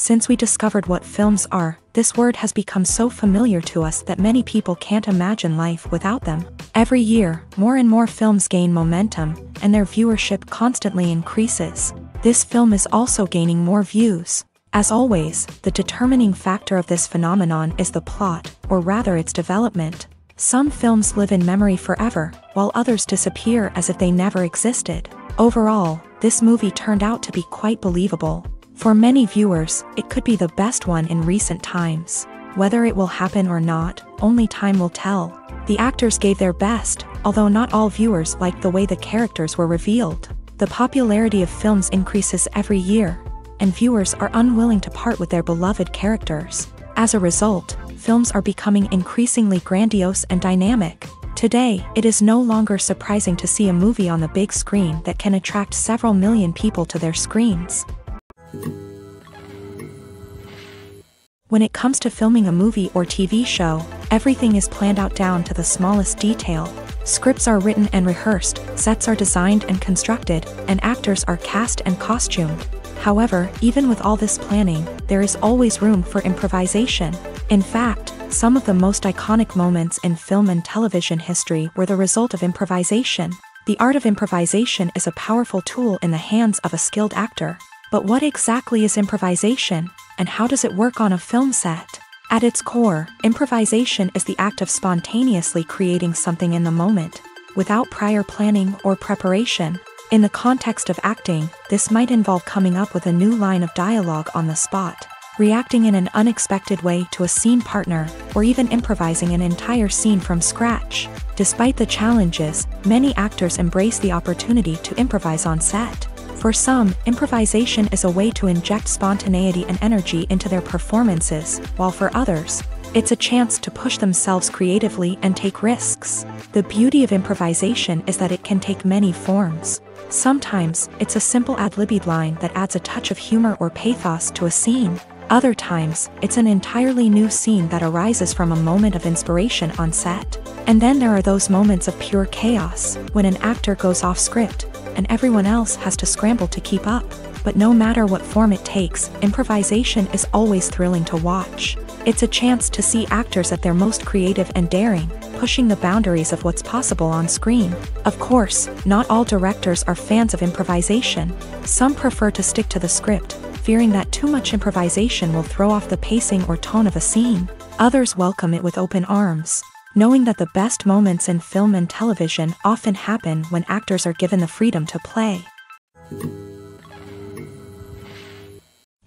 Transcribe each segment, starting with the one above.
Since we discovered what films are, this word has become so familiar to us that many people can't imagine life without them. Every year, more and more films gain momentum, and their viewership constantly increases. This film is also gaining more views. As always, the determining factor of this phenomenon is the plot, or rather its development. Some films live in memory forever, while others disappear as if they never existed. Overall, this movie turned out to be quite believable. For many viewers, it could be the best one in recent times. Whether it will happen or not, only time will tell. The actors gave their best, although not all viewers liked the way the characters were revealed. The popularity of films increases every year, and viewers are unwilling to part with their beloved characters. As a result, films are becoming increasingly grandiose and dynamic. Today, it is no longer surprising to see a movie on the big screen that can attract several million people to their screens. When it comes to filming a movie or TV show, everything is planned out down to the smallest detail. Scripts are written and rehearsed, sets are designed and constructed, and actors are cast and costumed. However, even with all this planning, there is always room for improvisation. In fact, some of the most iconic moments in film and television history were the result of improvisation. The art of improvisation is a powerful tool in the hands of a skilled actor. But what exactly is improvisation, and how does it work on a film set? At its core, improvisation is the act of spontaneously creating something in the moment, without prior planning or preparation. In the context of acting, this might involve coming up with a new line of dialogue on the spot, reacting in an unexpected way to a scene partner, or even improvising an entire scene from scratch. Despite the challenges, many actors embrace the opportunity to improvise on set. For some, improvisation is a way to inject spontaneity and energy into their performances, while for others, it's a chance to push themselves creatively and take risks. The beauty of improvisation is that it can take many forms. Sometimes, it's a simple ad-libbed line that adds a touch of humor or pathos to a scene. Other times, it's an entirely new scene that arises from a moment of inspiration on set. And then there are those moments of pure chaos, when an actor goes off script, and everyone else has to scramble to keep up. But no matter what form it takes, improvisation is always thrilling to watch. It's a chance to see actors at their most creative and daring, pushing the boundaries of what's possible on screen. Of course, not all directors are fans of improvisation. Some prefer to stick to the script, fearing that too much improvisation will throw off the pacing or tone of a scene. Others welcome it with open arms, knowing that the best moments in film and television often happen when actors are given the freedom to play.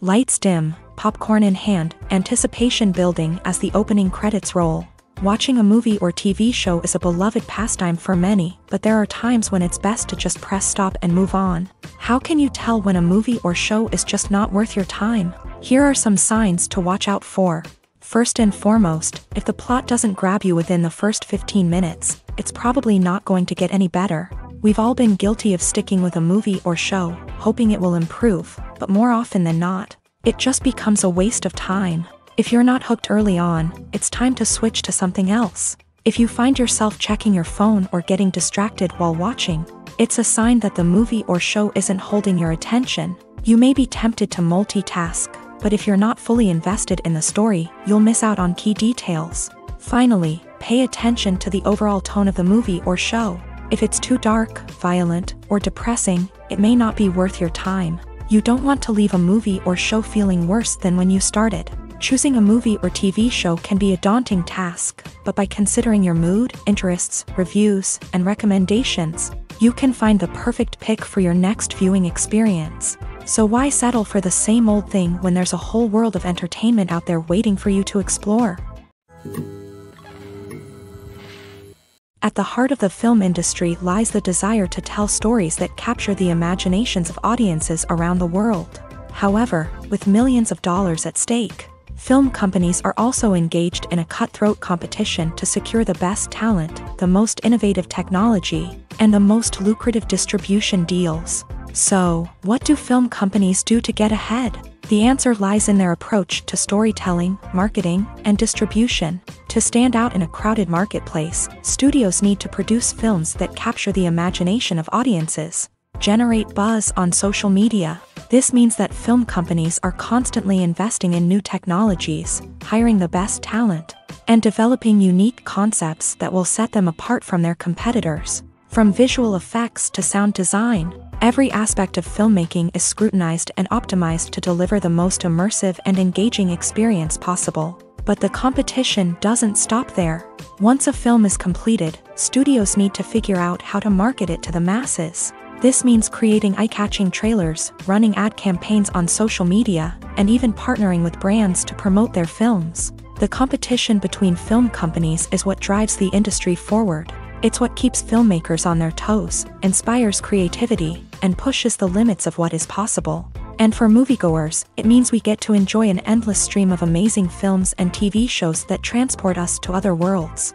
Lights dim, popcorn in hand, anticipation building as the opening credits roll. Watching a movie or TV show is a beloved pastime for many, but there are times when it's best to just press stop and move on. How can you tell when a movie or show is just not worth your time? Here are some signs to watch out for. First and foremost, if the plot doesn't grab you within the first 15 minutes, it's probably not going to get any better. We've all been guilty of sticking with a movie or show, hoping it will improve, but more often than not, it just becomes a waste of time. If you're not hooked early on, it's time to switch to something else. If you find yourself checking your phone or getting distracted while watching, it's a sign that the movie or show isn't holding your attention. You may be tempted to multitask, but if you're not fully invested in the story, you'll miss out on key details. Finally, pay attention to the overall tone of the movie or show. If it's too dark, violent, or depressing, it may not be worth your time. You don't want to leave a movie or show feeling worse than when you started. Choosing a movie or TV show can be a daunting task, but by considering your mood, interests, reviews, and recommendations, you can find the perfect pick for your next viewing experience. So why settle for the same old thing when there's a whole world of entertainment out there waiting for you to explore? At the heart of the film industry lies the desire to tell stories that capture the imaginations of audiences around the world. However, with millions of dollars at stake, film companies are also engaged in a cutthroat competition to secure the best talent, the most innovative technology, and the most lucrative distribution deals. So, what do film companies do to get ahead? The answer lies in their approach to storytelling, marketing, and distribution. To stand out in a crowded marketplace, studios need to produce films that capture the imagination of audiences, generate buzz on social media, This means that film companies are constantly investing in new technologies, hiring the best talent, and developing unique concepts that will set them apart from their competitors. From visual effects to sound design, every aspect of filmmaking is scrutinized and optimized to deliver the most immersive and engaging experience possible. But the competition doesn't stop there. Once a film is completed, studios need to figure out how to market it to the masses. This means creating eye-catching trailers, running ad campaigns on social media, and even partnering with brands to promote their films. The competition between film companies is what drives the industry forward. It's what keeps filmmakers on their toes, inspires creativity, and pushes the limits of what is possible. And for moviegoers, it means we get to enjoy an endless stream of amazing films and TV shows that transport us to other worlds.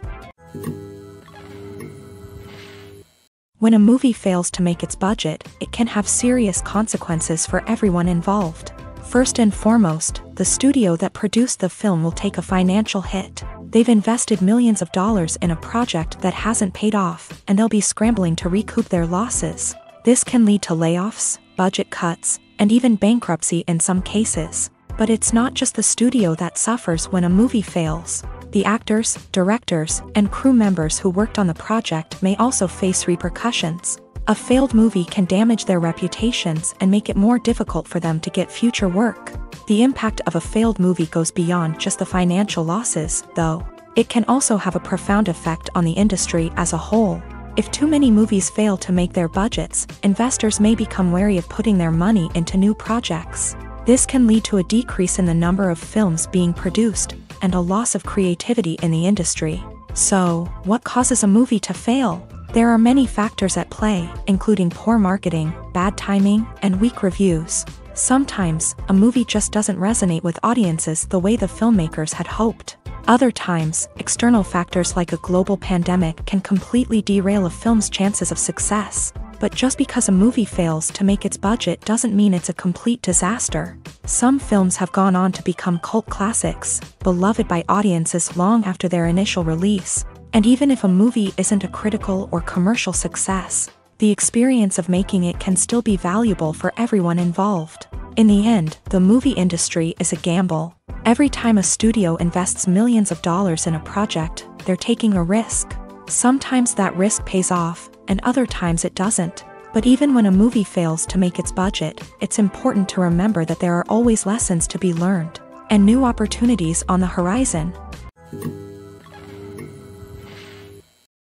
When a movie fails to make its budget, it can have serious consequences for everyone involved. First and foremost, the studio that produced the film will take a financial hit. They've invested millions of dollars in a project that hasn't paid off, and they'll be scrambling to recoup their losses. This can lead to layoffs, budget cuts, and even bankruptcy in some cases. But it's not just the studio that suffers when a movie fails. The actors, directors, and crew members who worked on the project may also face repercussions. A failed movie can damage their reputations and make it more difficult for them to get future work. The impact of a failed movie goes beyond just the financial losses, though. It can also have a profound effect on the industry as a whole. If too many movies fail to make their budgets, investors may become wary of putting their money into new projects. This can lead to a decrease in the number of films being produced, and a loss of creativity in the industry. So, what causes a movie to fail? There are many factors at play, including poor marketing, bad timing, and weak reviews. Sometimes, a movie just doesn't resonate with audiences the way the filmmakers had hoped. Other times, external factors like a global pandemic can completely derail a film's chances of success. But just because a movie fails to make its budget doesn't mean it's a complete disaster. Some films have gone on to become cult classics, beloved by audiences long after their initial release. And even if a movie isn't a critical or commercial success, the experience of making it can still be valuable for everyone involved. In the end, the movie industry is a gamble. Every time a studio invests millions of dollars in a project, they're taking a risk. Sometimes that risk pays off, and other times it doesn't. But even when a movie fails to make its budget, it's important to remember that there are always lessons to be learned, and new opportunities on the horizon.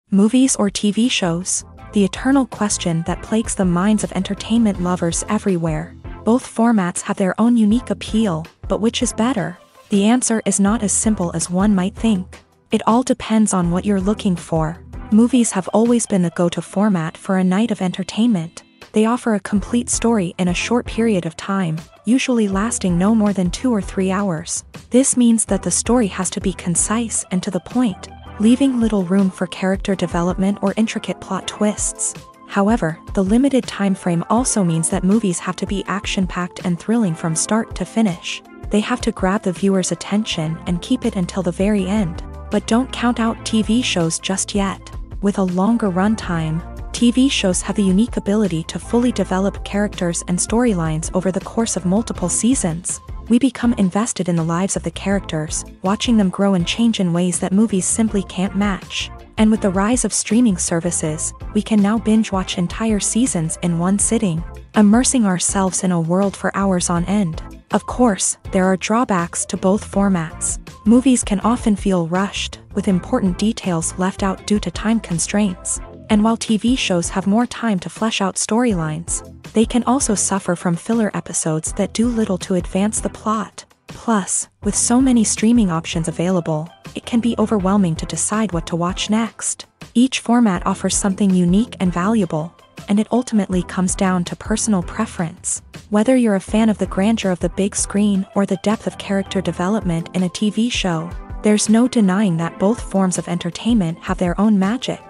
Movies or TV shows? The eternal question that plagues the minds of entertainment lovers everywhere. Both formats have their own unique appeal, but which is better? The answer is not as simple as one might think. It all depends on what you're looking for. Movies have always been the go-to format for a night of entertainment. They offer a complete story in a short period of time, usually lasting no more than 2 or 3 hours. This means that the story has to be concise and to the point, leaving little room for character development or intricate plot twists. However, the limited time frame also means that movies have to be action-packed and thrilling from start to finish. They have to grab the viewer's attention and keep it until the very end. But don't count out TV shows just yet. With a longer runtime, TV shows have the unique ability to fully develop characters and storylines over the course of multiple seasons. We become invested in the lives of the characters, watching them grow and change in ways that movies simply can't match. And with the rise of streaming services, we can now binge-watch entire seasons in one sitting, immersing ourselves in a world for hours on end. Of course, there are drawbacks to both formats. Movies can often feel rushed, with important details left out due to time constraints. And while TV shows have more time to flesh out storylines, they can also suffer from filler episodes that do little to advance the plot. Plus, with so many streaming options available, it can be overwhelming to decide what to watch next. Each format offers something unique and valuable, and it ultimately comes down to personal preference. Whether you're a fan of the grandeur of the big screen or the depth of character development in a TV show, there's no denying that both forms of entertainment have their own magic.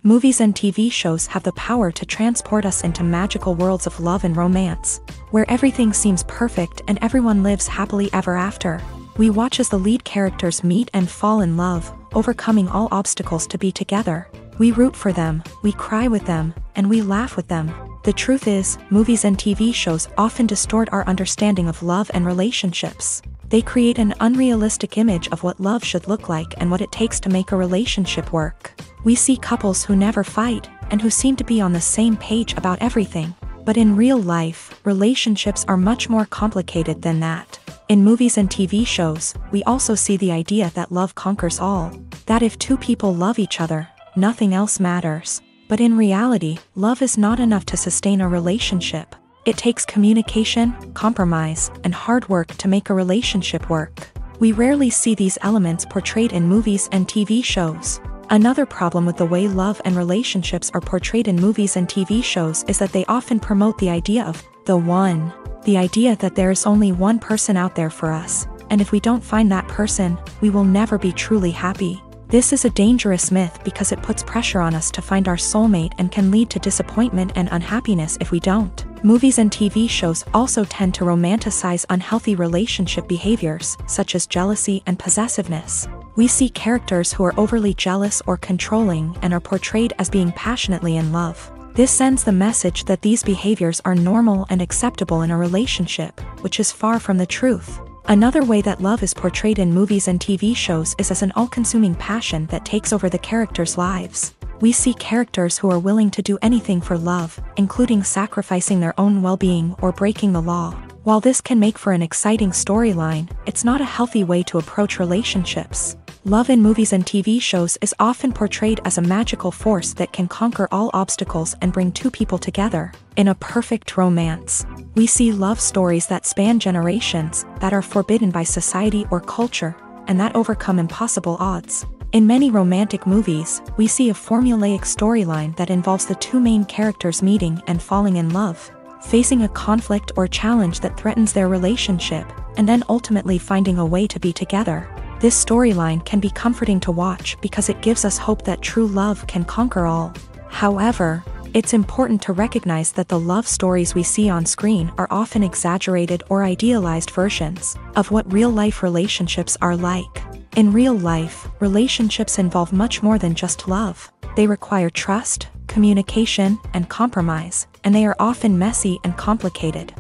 Movies and TV shows have the power to transport us into magical worlds of love and romance, where everything seems perfect and everyone lives happily ever after. We watch as the lead characters meet and fall in love, overcoming all obstacles to be together. We root for them, we cry with them, and we laugh with them. The truth is, movies and TV shows often distort our understanding of love and relationships. They create an unrealistic image of what love should look like and what it takes to make a relationship work. We see couples who never fight, and who seem to be on the same page about everything. But in real life, relationships are much more complicated than that. In movies and TV shows, we also see the idea that love conquers all. That if two people love each other, nothing else matters. But in reality, love is not enough to sustain a relationship. It takes communication, compromise, and hard work to make a relationship work. We rarely see these elements portrayed in movies and TV shows. Another problem with the way love and relationships are portrayed in movies and TV shows is that they often promote the idea of the one. The idea that there is only one person out there for us, and if we don't find that person, we will never be truly happy. This is a dangerous myth because it puts pressure on us to find our soulmate and can lead to disappointment and unhappiness if we don't. Movies and TV shows also tend to romanticize unhealthy relationship behaviors, such as jealousy and possessiveness. We see characters who are overly jealous or controlling and are portrayed as being passionately in love. This sends the message that these behaviors are normal and acceptable in a relationship, which is far from the truth. Another way that love is portrayed in movies and TV shows is as an all-consuming passion that takes over the characters' lives. We see characters who are willing to do anything for love, including sacrificing their own well-being or breaking the law. While this can make for an exciting storyline, it's not a healthy way to approach relationships. Love in movies and TV shows is often portrayed as a magical force that can conquer all obstacles and bring two people together. In a perfect romance, we see love stories that span generations, that are forbidden by society or culture, and that overcome impossible odds. In many romantic movies, we see a formulaic storyline that involves the two main characters meeting and falling in love, facing a conflict or challenge that threatens their relationship, and then ultimately finding a way to be together. This storyline can be comforting to watch because it gives us hope that true love can conquer all. However, it's important to recognize that the love stories we see on screen are often exaggerated or idealized versions of what real-life relationships are like. In real life, relationships involve much more than just love. They require trust, communication, and compromise, and they are often messy and complicated.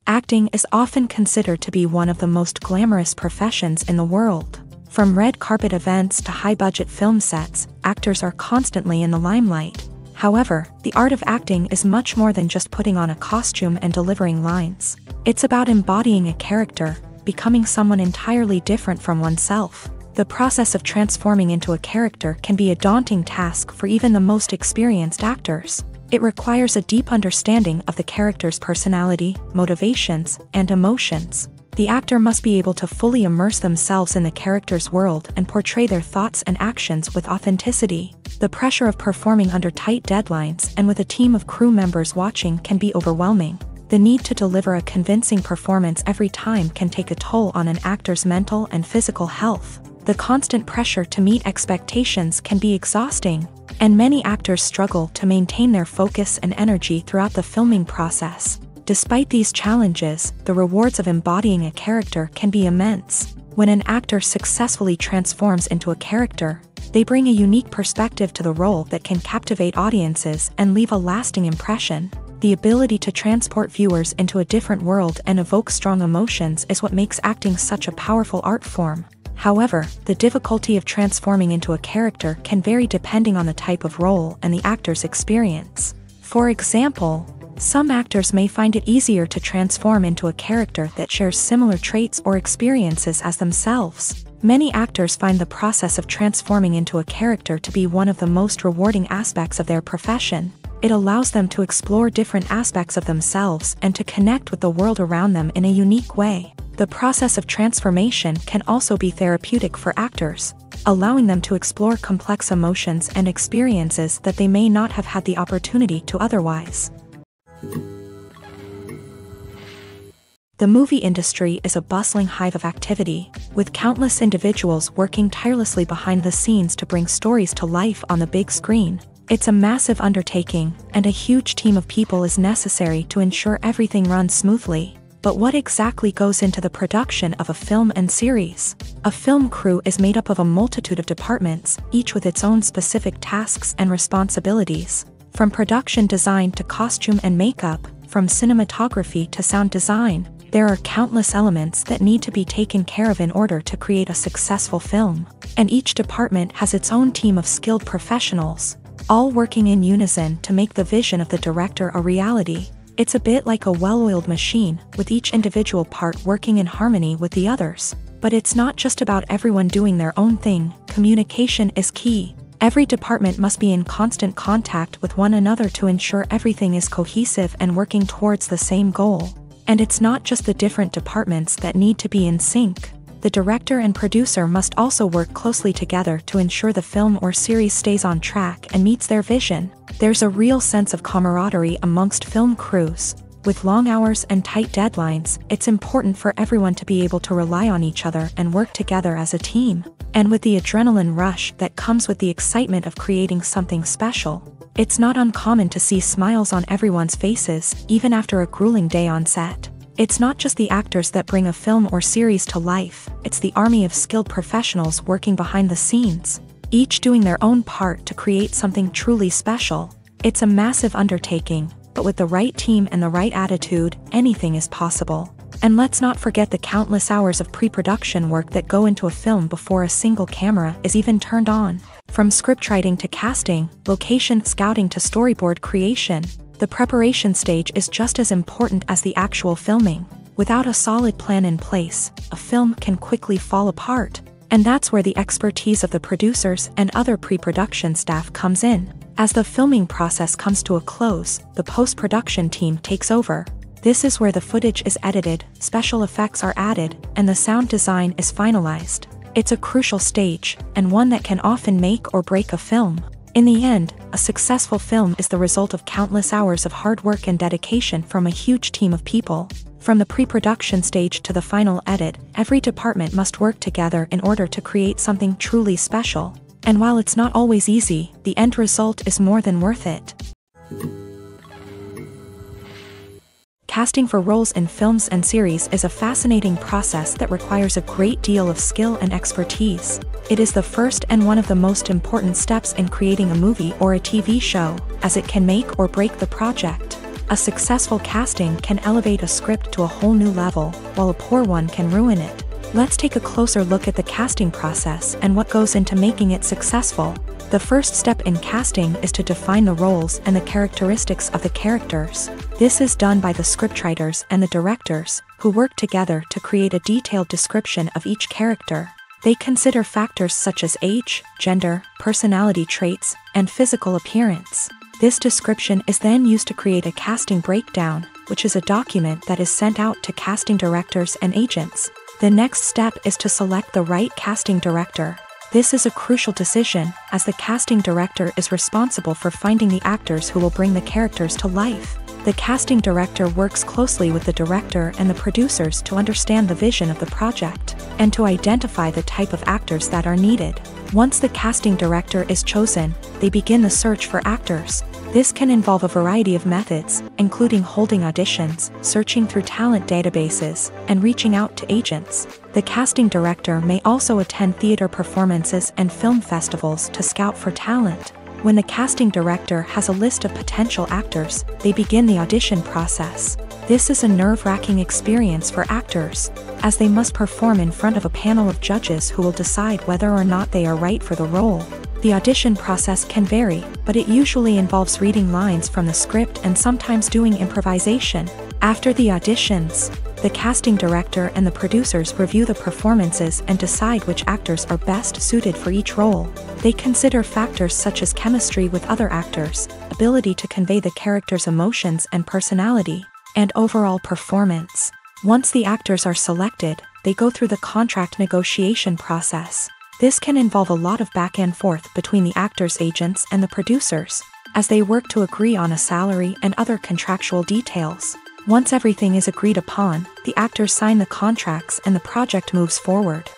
Acting is often considered to be one of the most glamorous professions in the world. From red carpet events to high-budget film sets, actors are constantly in the limelight. However, the art of acting is much more than just putting on a costume and delivering lines. It's about embodying a character, becoming someone entirely different from oneself. The process of transforming into a character can be a daunting task for even the most experienced actors. It requires a deep understanding of the character's personality, motivations, and emotions. The actor must be able to fully immerse themselves in the character's world and portray their thoughts and actions with authenticity. The pressure of performing under tight deadlines and with a team of crew members watching can be overwhelming. The need to deliver a convincing performance every time can take a toll on an actor's mental and physical health. The constant pressure to meet expectations can be exhausting, and many actors struggle to maintain their focus and energy throughout the filming process. Despite these challenges, the rewards of embodying a character can be immense. When an actor successfully transforms into a character, they bring a unique perspective to the role that can captivate audiences and leave a lasting impression. The ability to transport viewers into a different world and evoke strong emotions is what makes acting such a powerful art form. However, the difficulty of transforming into a character can vary depending on the type of role and the actor's experience. For example, some actors may find it easier to transform into a character that shares similar traits or experiences as themselves. Many actors find the process of transforming into a character to be one of the most rewarding aspects of their profession. It allows them to explore different aspects of themselves and to connect with the world around them in a unique way. The process of transformation can also be therapeutic for actors, allowing them to explore complex emotions and experiences that they may not have had the opportunity to otherwise. The movie industry is a bustling hive of activity, with countless individuals working tirelessly behind the scenes to bring stories to life on the big screen. It's a massive undertaking, and a huge team of people is necessary to ensure everything runs smoothly. But what exactly goes into the production of a film and series? A film crew is made up of a multitude of departments, each with its own specific tasks and responsibilities. From production design to costume and makeup, from cinematography to sound design, there are countless elements that need to be taken care of in order to create a successful film. And each department has its own team of skilled professionals, all working in unison to make the vision of the director a reality. It's a bit like a well-oiled machine, with each individual part working in harmony with the others. But it's not just about everyone doing their own thing. Communication is key. Every department must be in constant contact with one another to ensure everything is cohesive and working towards the same goal. And it's not just the different departments that need to be in sync. The director and producer must also work closely together to ensure the film or series stays on track and meets their vision. There's a real sense of camaraderie amongst film crews. With long hours and tight deadlines, it's important for everyone to be able to rely on each other and work together as a team. And with the adrenaline rush that comes with the excitement of creating something special, it's not uncommon to see smiles on everyone's faces, even after a grueling day on set. It's not just the actors that bring a film or series to life, it's the army of skilled professionals working behind the scenes, each doing their own part to create something truly special. It's a massive undertaking, but with the right team and the right attitude, anything is possible. And let's not forget the countless hours of pre-production work that go into a film before a single camera is even turned on. From scriptwriting to casting, location scouting to storyboard creation, the preparation stage is just as important as the actual filming. Without a solid plan in place, a film can quickly fall apart. And that's where the expertise of the producers and other pre-production staff comes in. As the filming process comes to a close, the post-production team takes over. This is where the footage is edited, special effects are added, and the sound design is finalized. It's a crucial stage, and one that can often make or break a film. In the end, a successful film is the result of countless hours of hard work and dedication from a huge team of people. From the pre-production stage to the final edit, every department must work together in order to create something truly special. And while it's not always easy, the end result is more than worth it. Casting for roles in films and series is a fascinating process that requires a great deal of skill and expertise. It is the first and one of the most important steps in creating a movie or a TV show, as it can make or break the project. A successful casting can elevate a script to a whole new level, while a poor one can ruin it. Let's take a closer look at the casting process and what goes into making it successful. The first step in casting is to define the roles and the characteristics of the characters. This is done by the scriptwriters and the directors, who work together to create a detailed description of each character. They consider factors such as age, gender, personality traits, and physical appearance. This description is then used to create a casting breakdown, which is a document that is sent out to casting directors and agents. The next step is to select the right casting director. This is a crucial decision, as the casting director is responsible for finding the actors who will bring the characters to life. The casting director works closely with the director and the producers to understand the vision of the project, and to identify the type of actors that are needed. Once the casting director is chosen, they begin the search for actors. This can involve a variety of methods, including holding auditions, searching through talent databases, and reaching out to agents. The casting director may also attend theater performances and film festivals to scout for talent. When the casting director has a list of potential actors, they begin the audition process. This is a nerve-wracking experience for actors, as they must perform in front of a panel of judges who will decide whether or not they are right for the role. The audition process can vary, but it usually involves reading lines from the script and sometimes doing improvisation. After the auditions, the casting director and the producers review the performances and decide which actors are best suited for each role. They consider factors such as chemistry with other actors, ability to convey the character's emotions and personality, and overall performance. Once the actors are selected, they go through the contract negotiation process. This can involve a lot of back and forth between the actors' agents and the producers, as they work to agree on a salary and other contractual details. Once everything is agreed upon, the actors sign the contracts and the project moves forward.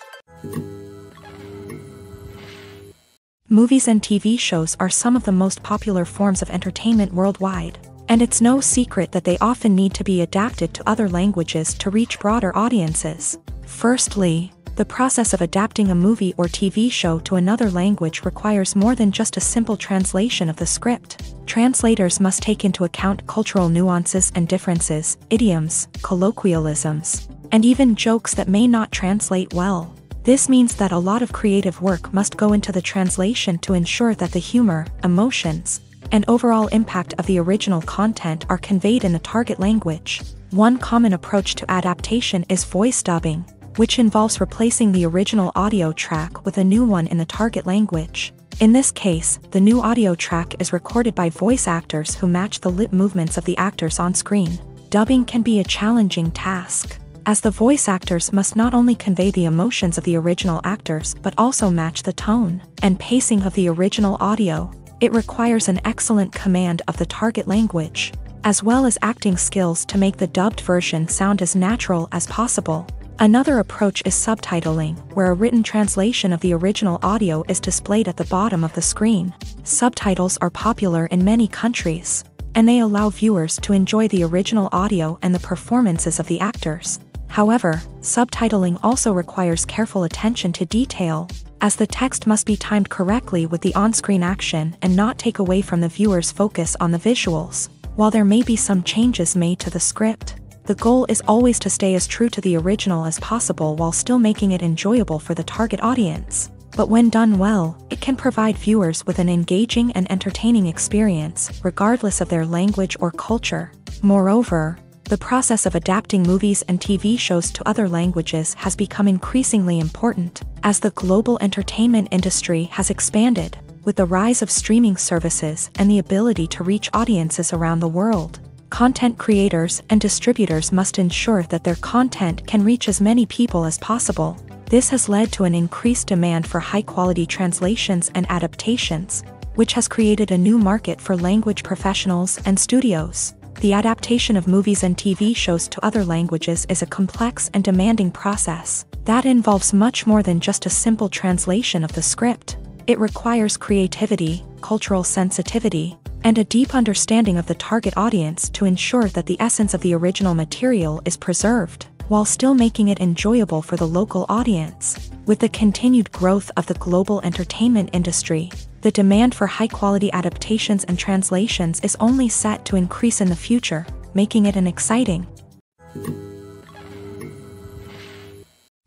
Movies and TV shows are some of the most popular forms of entertainment worldwide. And it's no secret that they often need to be adapted to other languages to reach broader audiences. Firstly, the process of adapting a movie or TV show to another language requires more than just a simple translation of the script. Translators must take into account cultural nuances and differences, idioms, colloquialisms, and even jokes that may not translate well. This means that a lot of creative work must go into the translation to ensure that the humor, emotions, and overall impact of the original content are conveyed in the target language. One common approach to adaptation is voice dubbing, which involves replacing the original audio track with a new one in the target language. In this case, the new audio track is recorded by voice actors who match the lip movements of the actors on screen. Dubbing can be a challenging task, as the voice actors must not only convey the emotions of the original actors but also match the tone and pacing of the original audio. It requires an excellent command of the target language, as well as acting skills to make the dubbed version sound as natural as possible. Another approach is subtitling, where a written translation of the original audio is displayed at the bottom of the screen. Subtitles are popular in many countries, and they allow viewers to enjoy the original audio and the performances of the actors. However, subtitling also requires careful attention to detail, as the text must be timed correctly with the on-screen action and not take away from the viewer's focus on the visuals. While there may be some changes made to the script, the goal is always to stay as true to the original as possible while still making it enjoyable for the target audience. But when done well, it can provide viewers with an engaging and entertaining experience, regardless of their language or culture. Moreover, the process of adapting movies and TV shows to other languages has become increasingly important, as the global entertainment industry has expanded, with the rise of streaming services and the ability to reach audiences around the world. Content creators and distributors must ensure that their content can reach as many people as possible. This has led to an increased demand for high-quality translations and adaptations, which has created a new market for language professionals and studios. The adaptation of movies and TV shows to other languages is a complex and demanding process that involves much more than just a simple translation of the script. It requires creativity, cultural sensitivity, and a deep understanding of the target audience to ensure that the essence of the original material is preserved, while still making it enjoyable for the local audience. With the continued growth of the global entertainment industry, the demand for high-quality adaptations and translations is only set to increase in the future, making it an exciting.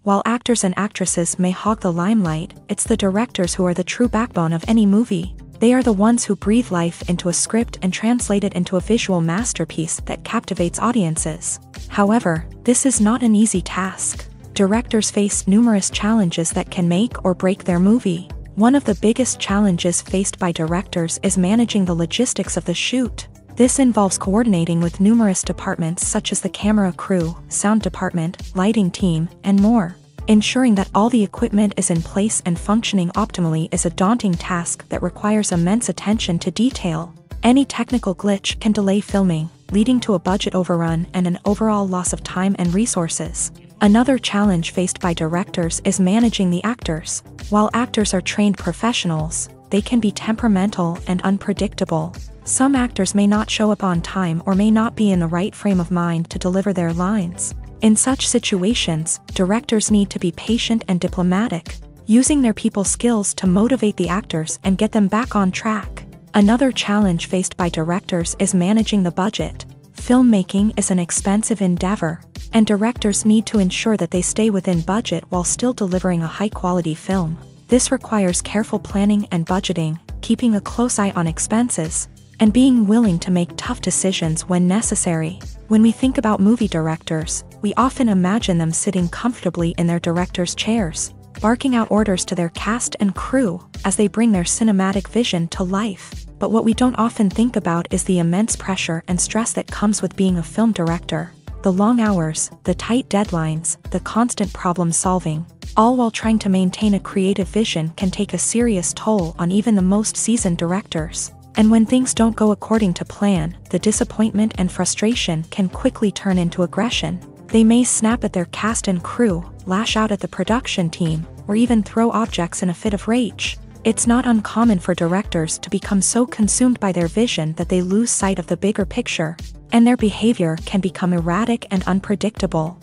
While actors and actresses may hog the limelight, it's the directors who are the true backbone of any movie. They are the ones who breathe life into a script and translate it into a visual masterpiece that captivates audiences. However, this is not an easy task. Directors face numerous challenges that can make or break their movie. One of the biggest challenges faced by directors is managing the logistics of the shoot. This involves coordinating with numerous departments such as the camera crew, sound department, lighting team, and more. Ensuring that all the equipment is in place and functioning optimally is a daunting task that requires immense attention to detail. Any technical glitch can delay filming, leading to a budget overrun and an overall loss of time and resources. Another challenge faced by directors is managing the actors. While actors are trained professionals, they can be temperamental and unpredictable. Some actors may not show up on time or may not be in the right frame of mind to deliver their lines. In such situations, directors need to be patient and diplomatic, using their people skills to motivate the actors and get them back on track. Another challenge faced by directors is managing the budget. Filmmaking is an expensive endeavor, and directors need to ensure that they stay within budget while still delivering a high-quality film. This requires careful planning and budgeting, keeping a close eye on expenses, and being willing to make tough decisions when necessary. When we think about movie directors, we often imagine them sitting comfortably in their director's chairs, barking out orders to their cast and crew as they bring their cinematic vision to life. But what we don't often think about is the immense pressure and stress that comes with being a film director. The long hours, the tight deadlines, the constant problem solving, all while trying to maintain a creative vision can take a serious toll on even the most seasoned directors. And when things don't go according to plan, the disappointment and frustration can quickly turn into aggression. They may snap at their cast and crew, lash out at the production team, or even throw objects in a fit of rage. It's not uncommon for directors to become so consumed by their vision that they lose sight of the bigger picture, and their behavior can become erratic and unpredictable.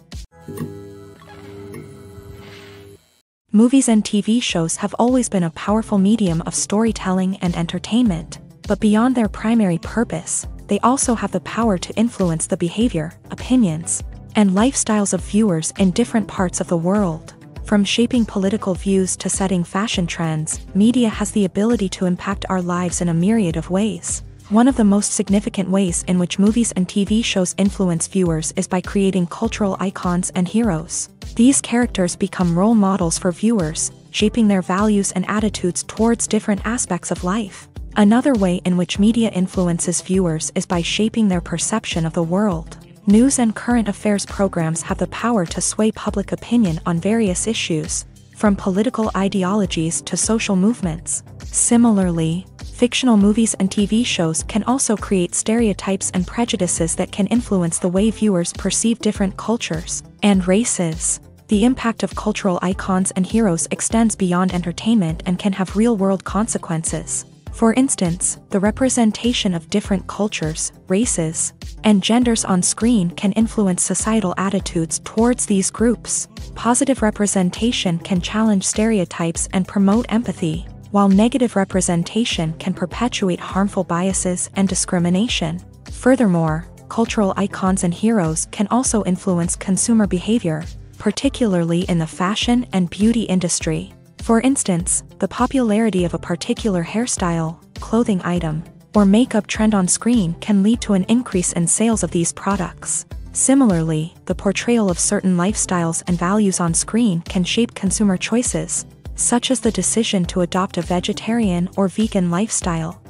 Movies and TV shows have always been a powerful medium of storytelling and entertainment, but beyond their primary purpose, they also have the power to influence the behavior, opinions, and lifestyles of viewers in different parts of the world. From shaping political views to setting fashion trends, media has the ability to impact our lives in a myriad of ways. One of the most significant ways in which movies and TV shows influence viewers is by creating cultural icons and heroes. These characters become role models for viewers, shaping their values and attitudes towards different aspects of life. Another way in which media influences viewers is by shaping their perception of the world. News and current affairs programs have the power to sway public opinion on various issues, from political ideologies to social movements. Similarly, fictional movies and TV shows can also create stereotypes and prejudices that can influence the way viewers perceive different cultures and races. The impact of cultural icons and heroes extends beyond entertainment and can have real-world consequences. For instance, the representation of different cultures, races, and genders on screen can influence societal attitudes towards these groups. Positive representation can challenge stereotypes and promote empathy, while negative representation can perpetuate harmful biases and discrimination. Furthermore, cultural icons and heroes can also influence consumer behavior, particularly in the fashion and beauty industry. For instance, the popularity of a particular hairstyle, clothing item, or makeup trend on screen can lead to an increase in sales of these products. Similarly, the portrayal of certain lifestyles and values on screen can shape consumer choices, such as the decision to adopt a vegetarian or vegan lifestyle.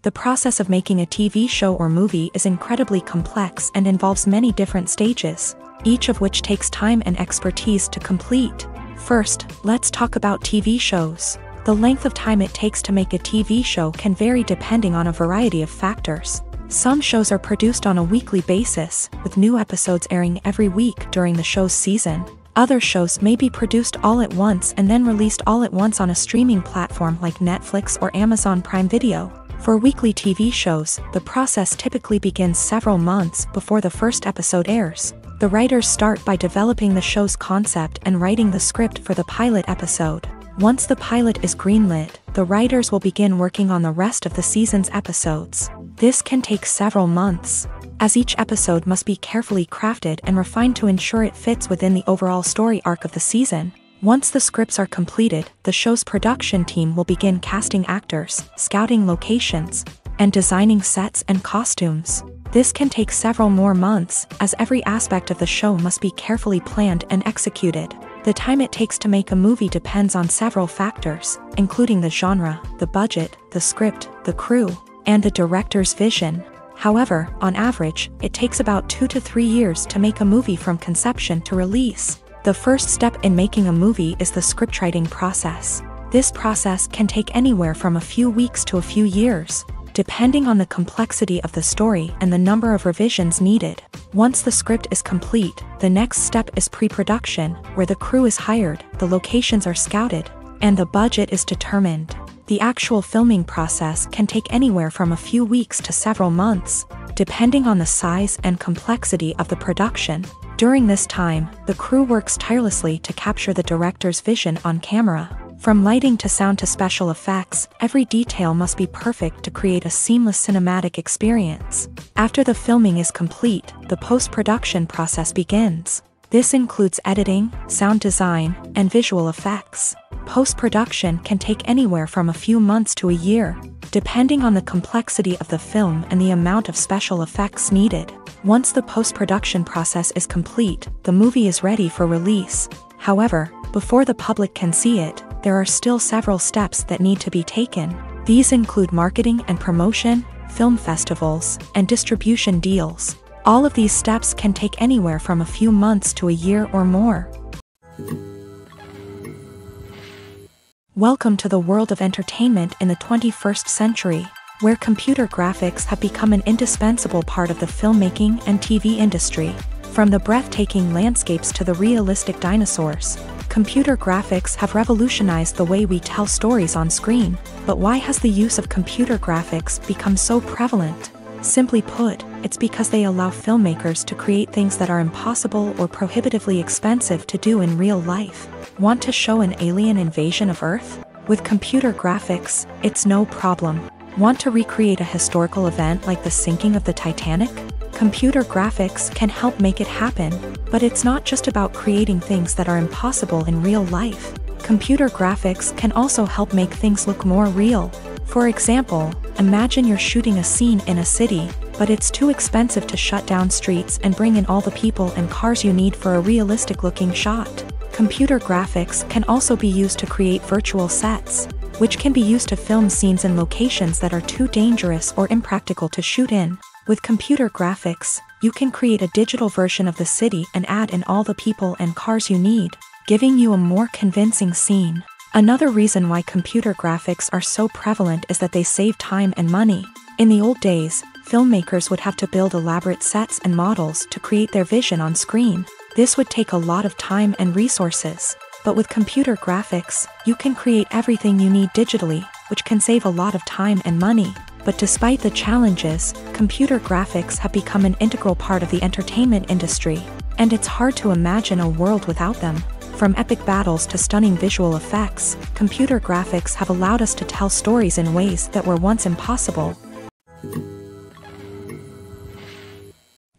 The process of making a TV show or movie is incredibly complex and involves many different stages, each of which takes time and expertise to complete. First, let's talk about TV shows. The length of time it takes to make a TV show can vary depending on a variety of factors. Some shows are produced on a weekly basis, with new episodes airing every week during the show's season. Other shows may be produced all at once and then released all at once on a streaming platform like Netflix or Amazon Prime Video. For weekly TV shows, the process typically begins several months before the first episode airs. The writers start by developing the show's concept and writing the script for the pilot episode. Once the pilot is greenlit, the writers will begin working on the rest of the season's episodes. This can take several months, as each episode must be carefully crafted and refined to ensure it fits within the overall story arc of the season. Once the scripts are completed, the show's production team will begin casting actors, scouting locations, and designing sets and costumes. This can take several more months, as every aspect of the show must be carefully planned and executed. The time it takes to make a movie depends on several factors, including the genre, the budget, the script, the crew, and the director's vision. However, on average, it takes about 2 to 3 years to make a movie from conception to release. The first step in making a movie is the scriptwriting process. This process can take anywhere from a few weeks to a few years, depending on the complexity of the story and the number of revisions needed. Once the script is complete, the next step is pre-production, where the crew is hired, the locations are scouted, and the budget is determined. The actual filming process can take anywhere from a few weeks to several months, depending on the size and complexity of the production. During this time, the crew works tirelessly to capture the director's vision on camera. From lighting to sound to special effects, every detail must be perfect to create a seamless cinematic experience. After the filming is complete, the post-production process begins. This includes editing, sound design, and visual effects. Post-production can take anywhere from a few months to a year, depending on the complexity of the film and the amount of special effects needed. Once the post-production process is complete, the movie is ready for release. However, before the public can see it, there are still several steps that need to be taken. These include marketing and promotion, film festivals, and distribution deals. All of these steps can take anywhere from a few months to a year or more. Welcome to the world of entertainment in the 21st century, where computer graphics have become an indispensable part of the filmmaking and TV industry. From the breathtaking landscapes to the realistic dinosaurs, computer graphics have revolutionized the way we tell stories on screen. But why has the use of computer graphics become so prevalent? Simply put, it's because they allow filmmakers to create things that are impossible or prohibitively expensive to do in real life. Want to show an alien invasion of Earth? With computer graphics, it's no problem. Want to recreate a historical event like the sinking of the Titanic? Computer graphics can help make it happen, but it's not just about creating things that are impossible in real life. Computer graphics can also help make things look more real. For example, imagine you're shooting a scene in a city, but it's too expensive to shut down streets and bring in all the people and cars you need for a realistic-looking shot. Computer graphics can also be used to create virtual sets, which can be used to film scenes in locations that are too dangerous or impractical to shoot in. With computer graphics, you can create a digital version of the city and add in all the people and cars you need, giving you a more convincing scene. Another reason why computer graphics are so prevalent is that they save time and money. In the old days, filmmakers would have to build elaborate sets and models to create their vision on screen. This would take a lot of time and resources. But with computer graphics, you can create everything you need digitally, which can save a lot of time and money. But despite the challenges, computer graphics have become an integral part of the entertainment industry, and it's hard to imagine a world without them. From epic battles to stunning visual effects, computer graphics have allowed us to tell stories in ways that were once impossible.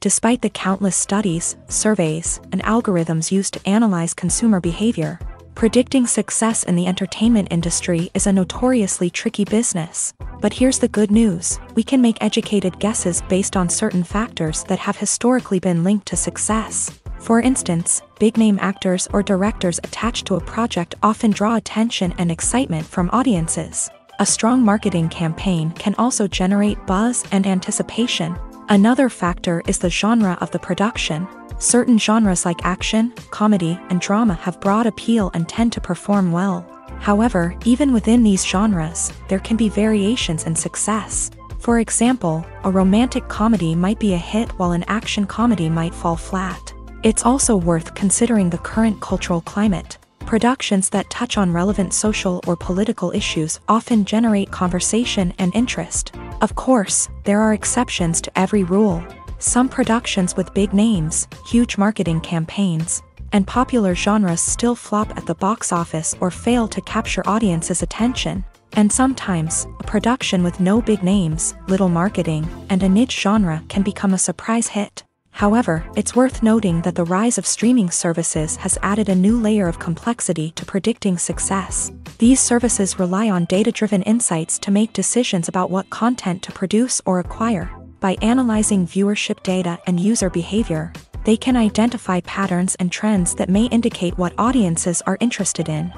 Despite the countless studies, surveys, and algorithms used to analyze consumer behavior, predicting success in the entertainment industry is a notoriously tricky business. But here's the good news: we can make educated guesses based on certain factors that have historically been linked to success. For instance, big-name actors or directors attached to a project often draw attention and excitement from audiences. A strong marketing campaign can also generate buzz and anticipation. Another factor is the genre of the production. Certain genres like action, comedy, and drama have broad appeal and tend to perform well. However, even within these genres, there can be variations in success. For example, a romantic comedy might be a hit while an action comedy might fall flat. It's also worth considering the current cultural climate. Productions that touch on relevant social or political issues often generate conversation and interest. Of course, there are exceptions to every rule. Some productions with big names, huge marketing campaigns, and popular genres still flop at the box office or fail to capture audiences' attention. And sometimes, a production with no big names, little marketing, and a niche genre can become a surprise hit. However, it's worth noting that the rise of streaming services has added a new layer of complexity to predicting success. These services rely on data-driven insights to make decisions about what content to produce or acquire. By analyzing viewership data and user behavior, they can identify patterns and trends that may indicate what audiences are interested in.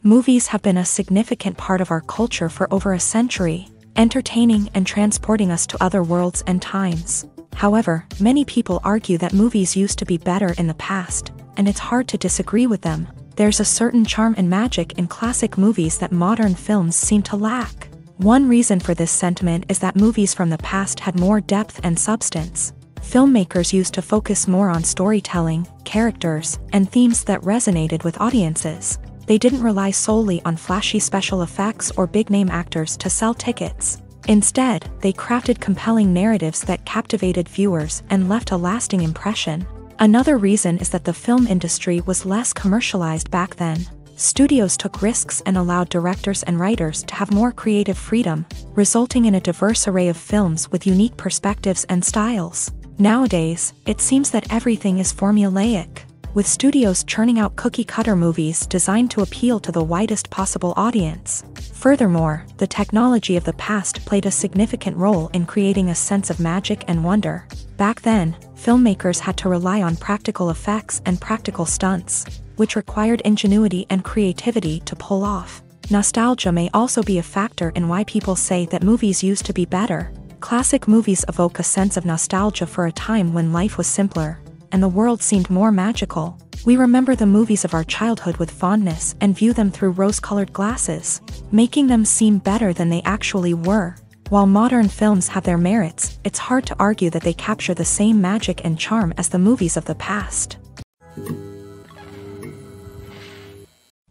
Movies have been a significant part of our culture for over a century, entertaining and transporting us to other worlds and times. However, many people argue that movies used to be better in the past, and it's hard to disagree with them. There's a certain charm and magic in classic movies that modern films seem to lack. One reason for this sentiment is that movies from the past had more depth and substance. Filmmakers used to focus more on storytelling, characters, and themes that resonated with audiences. They didn't rely solely on flashy special effects or big-name actors to sell tickets. Instead, they crafted compelling narratives that captivated viewers and left a lasting impression. Another reason is that the film industry was less commercialized back then. Studios took risks and allowed directors and writers to have more creative freedom, resulting in a diverse array of films with unique perspectives and styles. Nowadays, it seems that everything is formulaic, with studios churning out cookie-cutter movies designed to appeal to the widest possible audience. Furthermore, the technology of the past played a significant role in creating a sense of magic and wonder. Back then, filmmakers had to rely on practical effects and practical stunts, which required ingenuity and creativity to pull off. Nostalgia may also be a factor in why people say that movies used to be better. Classic movies evoke a sense of nostalgia for a time when life was simpler, and the world seemed more magical. We remember the movies of our childhood with fondness and view them through rose-colored glasses, making them seem better than they actually were. While modern films have their merits, it's hard to argue that they capture the same magic and charm as the movies of the past.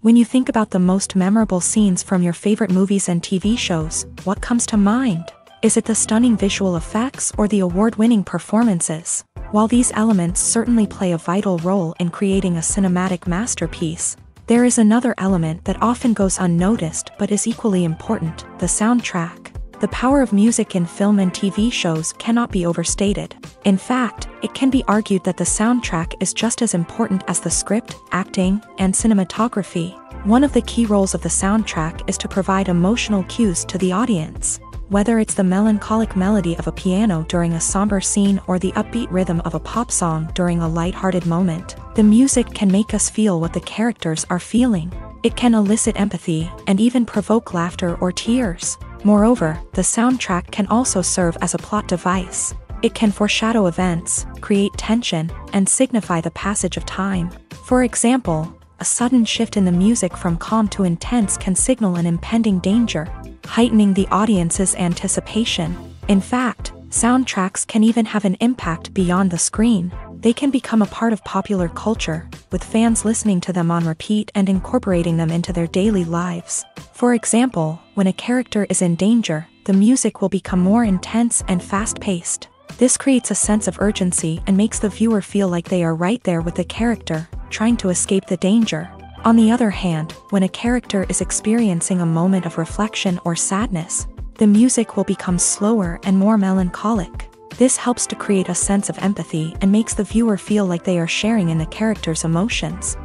When you think about the most memorable scenes from your favorite movies and TV shows, what comes to mind? Is it the stunning visual effects or the award-winning performances? While these elements certainly play a vital role in creating a cinematic masterpiece, there is another element that often goes unnoticed but is equally important: the soundtrack. The power of music in film and TV shows cannot be overstated. In fact, it can be argued that the soundtrack is just as important as the script, acting, and cinematography. One of the key roles of the soundtrack is to provide emotional cues to the audience. Whether it's the melancholic melody of a piano during a somber scene or the upbeat rhythm of a pop song during a lighthearted moment, the music can make us feel what the characters are feeling. It can elicit empathy and even provoke laughter or tears. Moreover, the soundtrack can also serve as a plot device. It can foreshadow events, create tension, and signify the passage of time. For example, a sudden shift in the music from calm to intense can signal an impending danger, heightening the audience's anticipation. In fact, soundtracks can even have an impact beyond the screen. They can become a part of popular culture, with fans listening to them on repeat and incorporating them into their daily lives. For example, when a character is in danger, the music will become more intense and fast-paced. This creates a sense of urgency and makes the viewer feel like they are right there with the character, trying to escape the danger. On the other hand, when a character is experiencing a moment of reflection or sadness, the music will become slower and more melancholic. This helps to create a sense of empathy and makes the viewer feel like they are sharing in the character's emotions.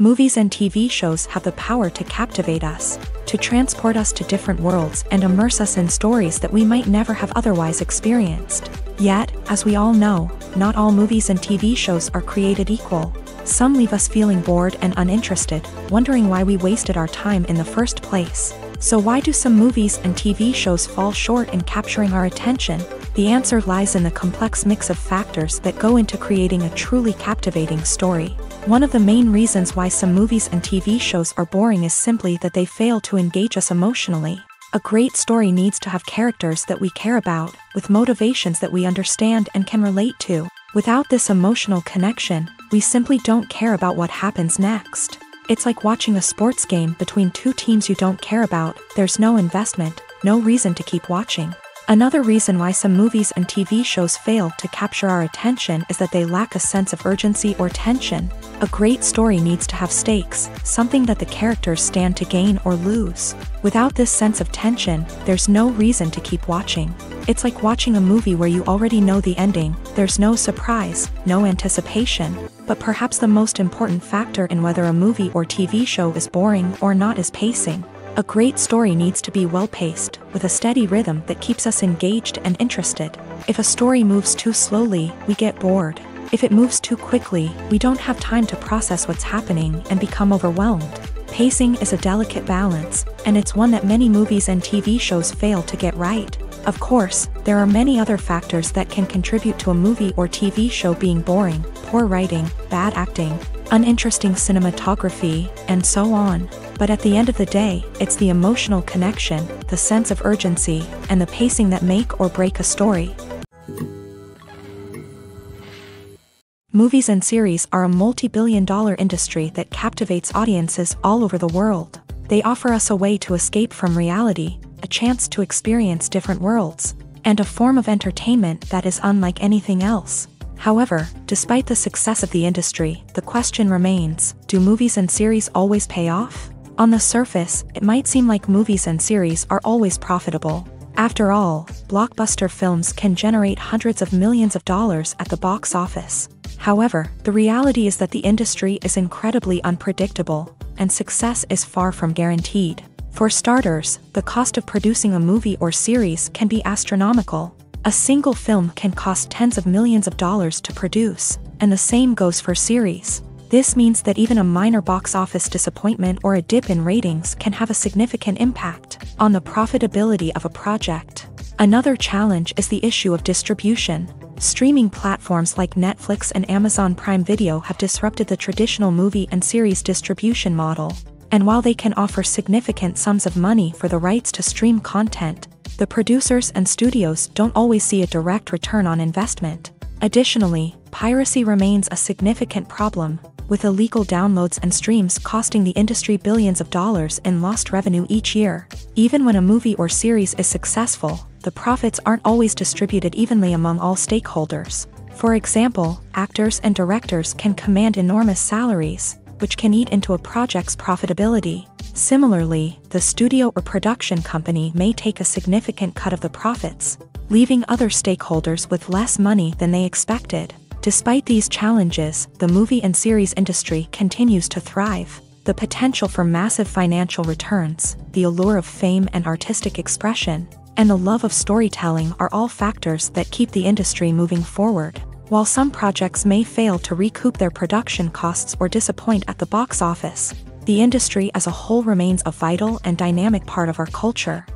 Movies and TV shows have the power to captivate us, to transport us to different worlds and immerse us in stories that we might never have otherwise experienced. Yet, as we all know, not all movies and TV shows are created equal. Some leave us feeling bored and uninterested, wondering why we wasted our time in the first place. So why do some movies and TV shows fall short in capturing our attention? The answer lies in the complex mix of factors that go into creating a truly captivating story. One of the main reasons why some movies and TV shows are boring is simply that they fail to engage us emotionally. A great story needs to have characters that we care about, with motivations that we understand and can relate to. Without this emotional connection, we simply don't care about what happens next. It's like watching a sports game between two teams you don't care about. There's no investment, no reason to keep watching. Another reason why some movies and TV shows fail to capture our attention is that they lack a sense of urgency or tension. A great story needs to have stakes, something that the characters stand to gain or lose. Without this sense of tension, there's no reason to keep watching. It's like watching a movie where you already know the ending. There's no surprise, no anticipation. But perhaps the most important factor in whether a movie or TV show is boring or not is pacing. A great story needs to be well-paced, with a steady rhythm that keeps us engaged and interested. If a story moves too slowly, we get bored. If it moves too quickly, we don't have time to process what's happening and become overwhelmed. Pacing is a delicate balance, and it's one that many movies and TV shows fail to get right. Of course, there are many other factors that can contribute to a movie or TV show being boring: poor writing, bad acting, uninteresting cinematography, and so on. But at the end of the day, it's the emotional connection, the sense of urgency, and the pacing that make or break a story. Movies and series are a multi-billion-dollar industry that captivates audiences all over the world. They offer us a way to escape from reality, a chance to experience different worlds, and a form of entertainment that is unlike anything else. However, despite the success of the industry, the question remains: do movies and series always pay off? On the surface, it might seem like movies and series are always profitable. After all, blockbuster films can generate hundreds of millions of dollars at the box office. However, the reality is that the industry is incredibly unpredictable, and success is far from guaranteed. For starters, the cost of producing a movie or series can be astronomical. A single film can cost tens of millions of dollars to produce, and the same goes for series. This means that even a minor box office disappointment or a dip in ratings can have a significant impact on the profitability of a project. Another challenge is the issue of distribution. Streaming platforms like Netflix and Amazon Prime Video have disrupted the traditional movie and series distribution model. And while they can offer significant sums of money for the rights to stream content, the producers and studios don't always see a direct return on investment. Additionally, piracy remains a significant problem, with illegal downloads and streams costing the industry billions of dollars in lost revenue each year. Even when a movie or series is successful, the profits aren't always distributed evenly among all stakeholders. For example, actors and directors can command enormous salaries, which can eat into a project's profitability. Similarly, the studio or production company may take a significant cut of the profits, leaving other stakeholders with less money than they expected. Despite these challenges, the movie and series industry continues to thrive. The potential for massive financial returns, the allure of fame and artistic expression, and the love of storytelling are all factors that keep the industry moving forward. While some projects may fail to recoup their production costs or disappoint at the box office, the industry as a whole remains a vital and dynamic part of our culture.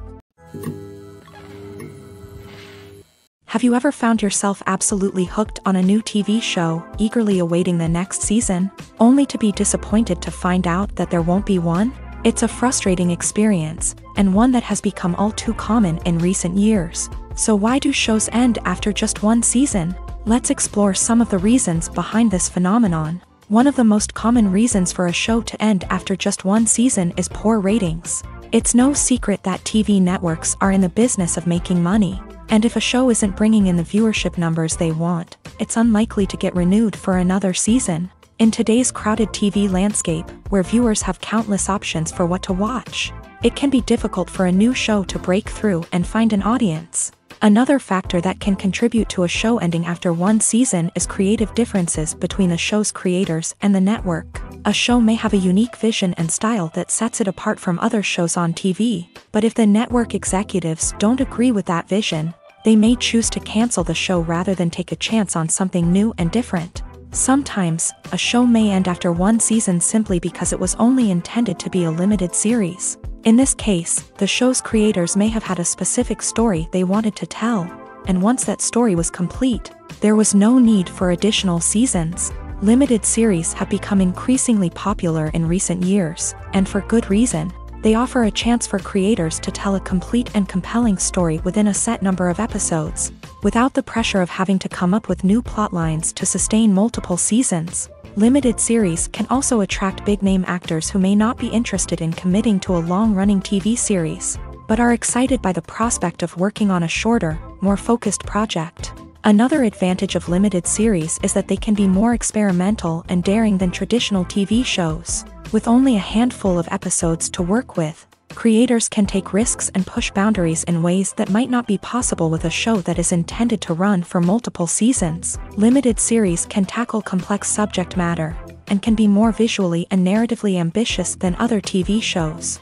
Have you ever found yourself absolutely hooked on a new TV show, eagerly awaiting the next season, only to be disappointed to find out that there won't be one? It's a frustrating experience, and one that has become all too common in recent years. So why do shows end after just one season? Let's explore some of the reasons behind this phenomenon. One of the most common reasons for a show to end after just one season is poor ratings. It's no secret that TV networks are in the business of making money, and if a show isn't bringing in the viewership numbers they want, it's unlikely to get renewed for another season. In today's crowded TV landscape, where viewers have countless options for what to watch, it can be difficult for a new show to break through and find an audience. Another factor that can contribute to a show ending after one season is creative differences between the show's creators and the network. A show may have a unique vision and style that sets it apart from other shows on TV, but if the network executives don't agree with that vision, they may choose to cancel the show rather than take a chance on something new and different. Sometimes, a show may end after one season simply because it was only intended to be a limited series. In this case, the show's creators may have had a specific story they wanted to tell, and once that story was complete, there was no need for additional seasons. Limited series have become increasingly popular in recent years, and for good reason. They offer a chance for creators to tell a complete and compelling story within a set number of episodes, without the pressure of having to come up with new plotlines to sustain multiple seasons. Limited series can also attract big-name actors who may not be interested in committing to a long-running TV series, but are excited by the prospect of working on a shorter, more focused project. Another advantage of limited series is that they can be more experimental and daring than traditional TV shows. With only a handful of episodes to work with, creators can take risks and push boundaries in ways that might not be possible with a show that is intended to run for multiple seasons. Limited series can tackle complex subject matter, and can be more visually and narratively ambitious than other TV shows.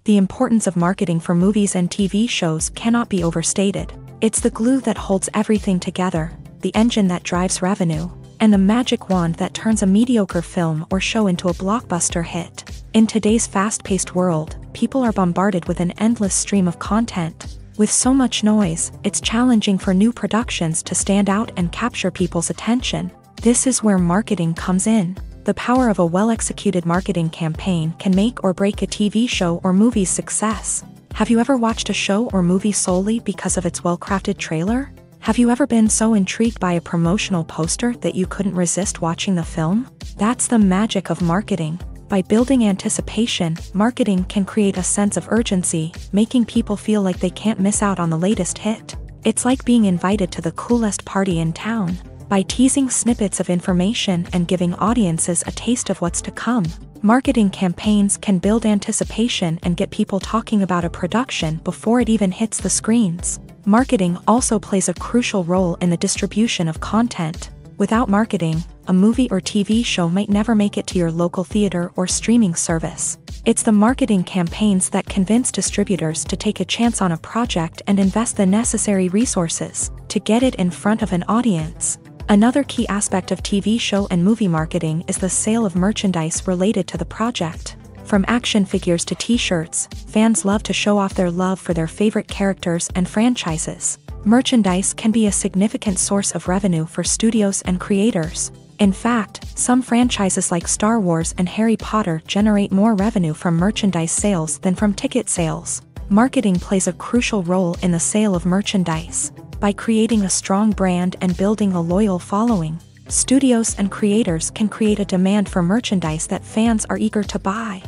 The importance of marketing for movies and TV shows cannot be overstated. It's the glue that holds everything together, the engine that drives revenue, and the magic wand that turns a mediocre film or show into a blockbuster hit. In today's fast-paced world, people are bombarded with an endless stream of content. With so much noise, it's challenging for new productions to stand out and capture people's attention. This is where marketing comes in. The power of a well-executed marketing campaign can make or break a TV show or movie's success. Have you ever watched a show or movie solely because of its well-crafted trailer? Have you ever been so intrigued by a promotional poster that you couldn't resist watching the film? That's the magic of marketing. By building anticipation, marketing can create a sense of urgency, making people feel like they can't miss out on the latest hit. It's like being invited to the coolest party in town. By teasing snippets of information and giving audiences a taste of what's to come, marketing campaigns can build anticipation and get people talking about a production before it even hits the screens. Marketing also plays a crucial role in the distribution of content. Without marketing, a movie or TV show might never make it to your local theater or streaming service. It's the marketing campaigns that convince distributors to take a chance on a project and invest the necessary resources to get it in front of an audience. Another key aspect of TV show and movie marketing is the sale of merchandise related to the project. From action figures to t-shirts, fans love to show off their love for their favorite characters and franchises. Merchandise can be a significant source of revenue for studios and creators. In fact, some franchises like Star Wars and Harry Potter generate more revenue from merchandise sales than from ticket sales. Marketing plays a crucial role in the sale of merchandise. By creating a strong brand and building a loyal following, studios and creators can create a demand for merchandise that fans are eager to buy.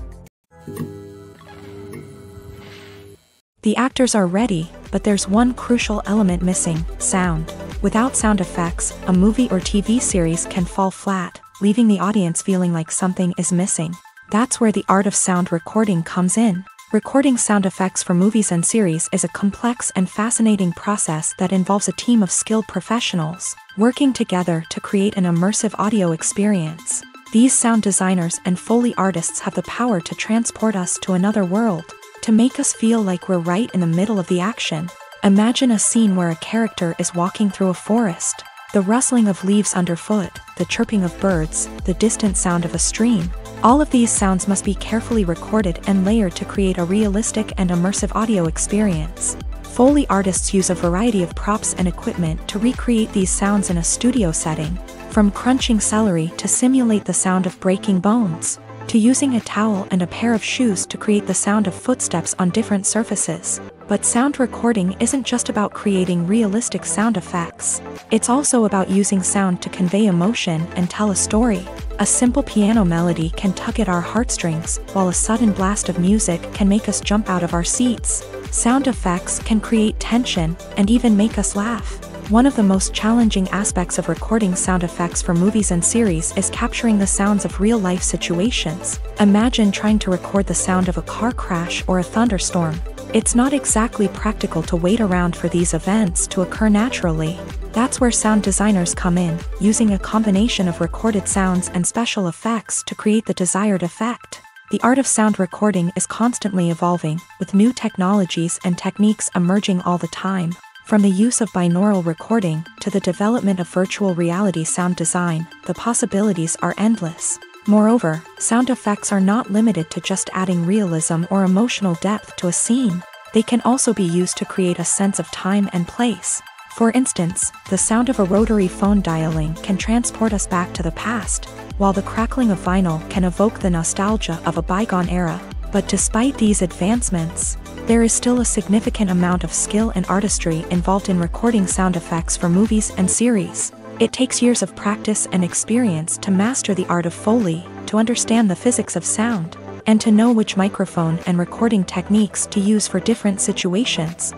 The actors are ready, but there's one crucial element missing: sound. Without sound effects, a movie or TV series can fall flat, leaving the audience feeling like something is missing. That's where the art of sound recording comes in. Recording sound effects for movies and series is a complex and fascinating process that involves a team of skilled professionals working together to create an immersive audio experience. These sound designers and Foley artists have the power to transport us to another world, to make us feel like we're right in the middle of the action. Imagine a scene where a character is walking through a forest. The rustling of leaves underfoot, the chirping of birds, the distant sound of a stream. All of these sounds must be carefully recorded and layered to create a realistic and immersive audio experience. Foley artists use a variety of props and equipment to recreate these sounds in a studio setting, from crunching celery to simulate the sound of breaking bones, to using a towel and a pair of shoes to create the sound of footsteps on different surfaces. But sound recording isn't just about creating realistic sound effects. It's also about using sound to convey emotion and tell a story. A simple piano melody can tug at our heartstrings, while a sudden blast of music can make us jump out of our seats. Sound effects can create tension and even make us laugh. One of the most challenging aspects of recording sound effects for movies and series is capturing the sounds of real-life situations. Imagine trying to record the sound of a car crash or a thunderstorm. It's not exactly practical to wait around for these events to occur naturally. That's where sound designers come in, using a combination of recorded sounds and special effects to create the desired effect. The art of sound recording is constantly evolving, with new technologies and techniques emerging all the time. From the use of binaural recording to the development of virtual reality sound design, the possibilities are endless. Moreover, sound effects are not limited to just adding realism or emotional depth to a scene. They can also be used to create a sense of time and place. For instance, the sound of a rotary phone dialing can transport us back to the past, while the crackling of vinyl can evoke the nostalgia of a bygone era. But despite these advancements, there is still a significant amount of skill and artistry involved in recording sound effects for movies and series. It takes years of practice and experience to master the art of Foley, to understand the physics of sound, and to know which microphone and recording techniques to use for different situations.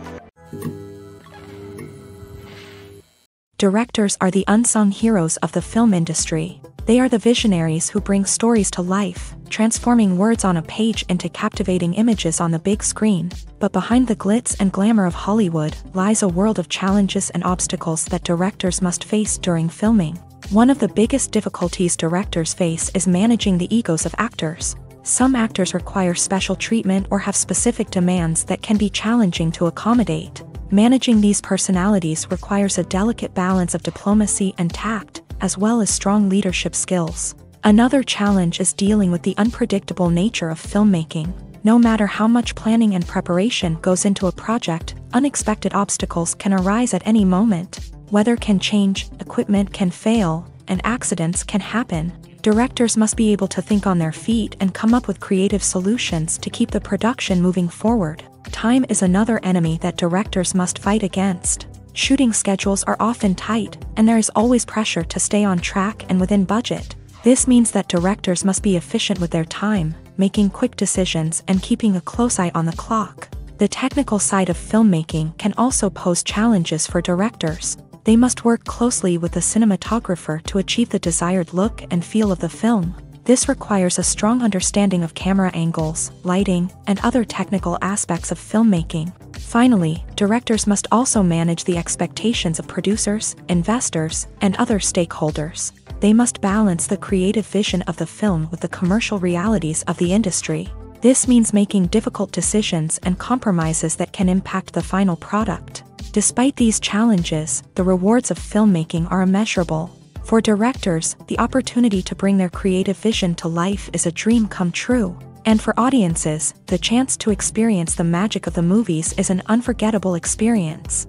Directors are the unsung heroes of the film industry. They are the visionaries who bring stories to life, transforming words on a page into captivating images on the big screen. But behind the glitz and glamour of Hollywood lies a world of challenges and obstacles that directors must face during filming. One of the biggest difficulties directors face is managing the egos of actors. Some actors require special treatment or have specific demands that can be challenging to accommodate. Managing these personalities requires a delicate balance of diplomacy and tact, as well as strong leadership skills. Another challenge is dealing with the unpredictable nature of filmmaking. No matter how much planning and preparation goes into a project, unexpected obstacles can arise at any moment. Weather can change, equipment can fail, and accidents can happen. Directors must be able to think on their feet and come up with creative solutions to keep the production moving forward. Time is another enemy that directors must fight against. Shooting schedules are often tight, and there is always pressure to stay on track and within budget. This means that directors must be efficient with their time, making quick decisions and keeping a close eye on the clock. The technical side of filmmaking can also pose challenges for directors. They must work closely with the cinematographer to achieve the desired look and feel of the film. This requires a strong understanding of camera angles, lighting, and other technical aspects of filmmaking. Finally, directors must also manage the expectations of producers, investors, and other stakeholders. They must balance the creative vision of the film with the commercial realities of the industry. This means making difficult decisions and compromises that can impact the final product. Despite these challenges, the rewards of filmmaking are immeasurable. For directors, the opportunity to bring their creative vision to life is a dream come true. And for audiences, the chance to experience the magic of the movies is an unforgettable experience.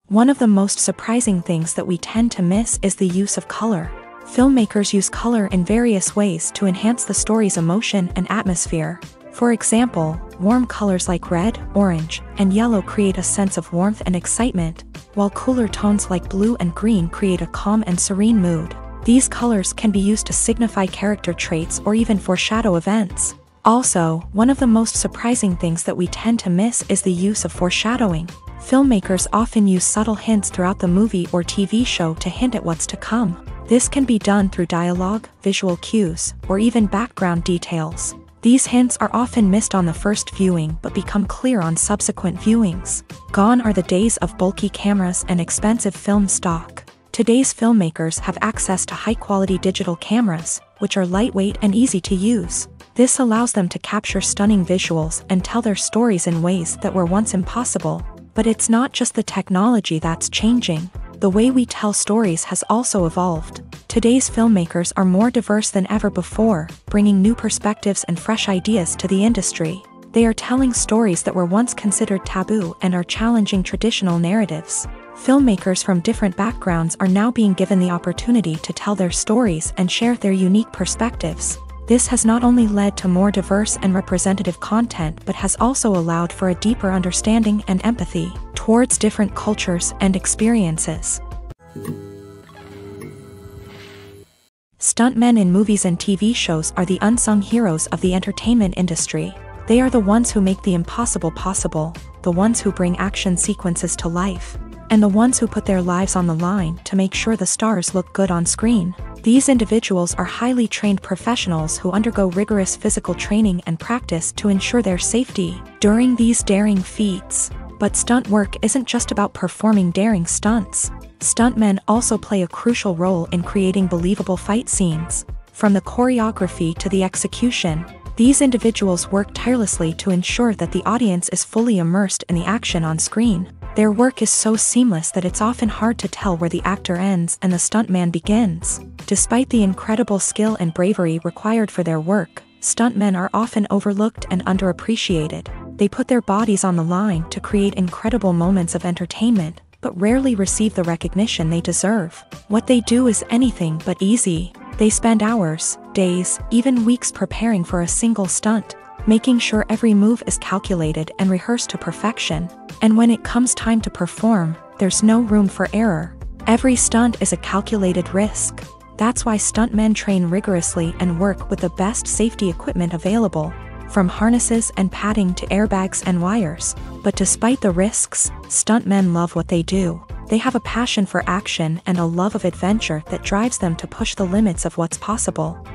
One of the most surprising things that we tend to miss is the use of color. Filmmakers use color in various ways to enhance the story's emotion and atmosphere. For example, warm colors like red, orange, and yellow create a sense of warmth and excitement, while cooler tones like blue and green create a calm and serene mood. These colors can be used to signify character traits or even foreshadow events. Also, one of the most surprising things that we tend to miss is the use of foreshadowing. Filmmakers often use subtle hints throughout the movie or TV show to hint at what's to come. This can be done through dialogue, visual cues, or even background details. These hints are often missed on the first viewing but become clear on subsequent viewings. Gone are the days of bulky cameras and expensive film stock. Today's filmmakers have access to high-quality digital cameras, which are lightweight and easy to use. This allows them to capture stunning visuals and tell their stories in ways that were once impossible. But it's not just the technology that's changing. The way we tell stories has also evolved. Today's filmmakers are more diverse than ever before, bringing new perspectives and fresh ideas to the industry. They are telling stories that were once considered taboo and are challenging traditional narratives. Filmmakers from different backgrounds are now being given the opportunity to tell their stories and share their unique perspectives. This has not only led to more diverse and representative content but has also allowed for a deeper understanding and empathy towards different cultures and experiences. Stuntmen in movies and TV shows are the unsung heroes of the entertainment industry. They are the ones who make the impossible possible, the ones who bring action sequences to life, and the ones who put their lives on the line to make sure the stars look good on screen. These individuals are highly trained professionals who undergo rigorous physical training and practice to ensure their safety during these daring feats. But stunt work isn't just about performing daring stunts. Stuntmen also play a crucial role in creating believable fight scenes. From the choreography to the execution, these individuals work tirelessly to ensure that the audience is fully immersed in the action on screen. Their work is so seamless that it's often hard to tell where the actor ends and the stuntman begins. Despite the incredible skill and bravery required for their work, stuntmen are often overlooked and underappreciated. They put their bodies on the line to create incredible moments of entertainment, but rarely receive the recognition they deserve. What they do is anything but easy. They spend hours, days, even weeks preparing for a single stunt, making sure every move is calculated and rehearsed to perfection. And when it comes time to perform, there's no room for error. Every stunt is a calculated risk. That's why stuntmen train rigorously and work with the best safety equipment available, from harnesses and padding to airbags and wires. But despite the risks, stuntmen love what they do. They have a passion for action and a love of adventure that drives them to push the limits of what's possible.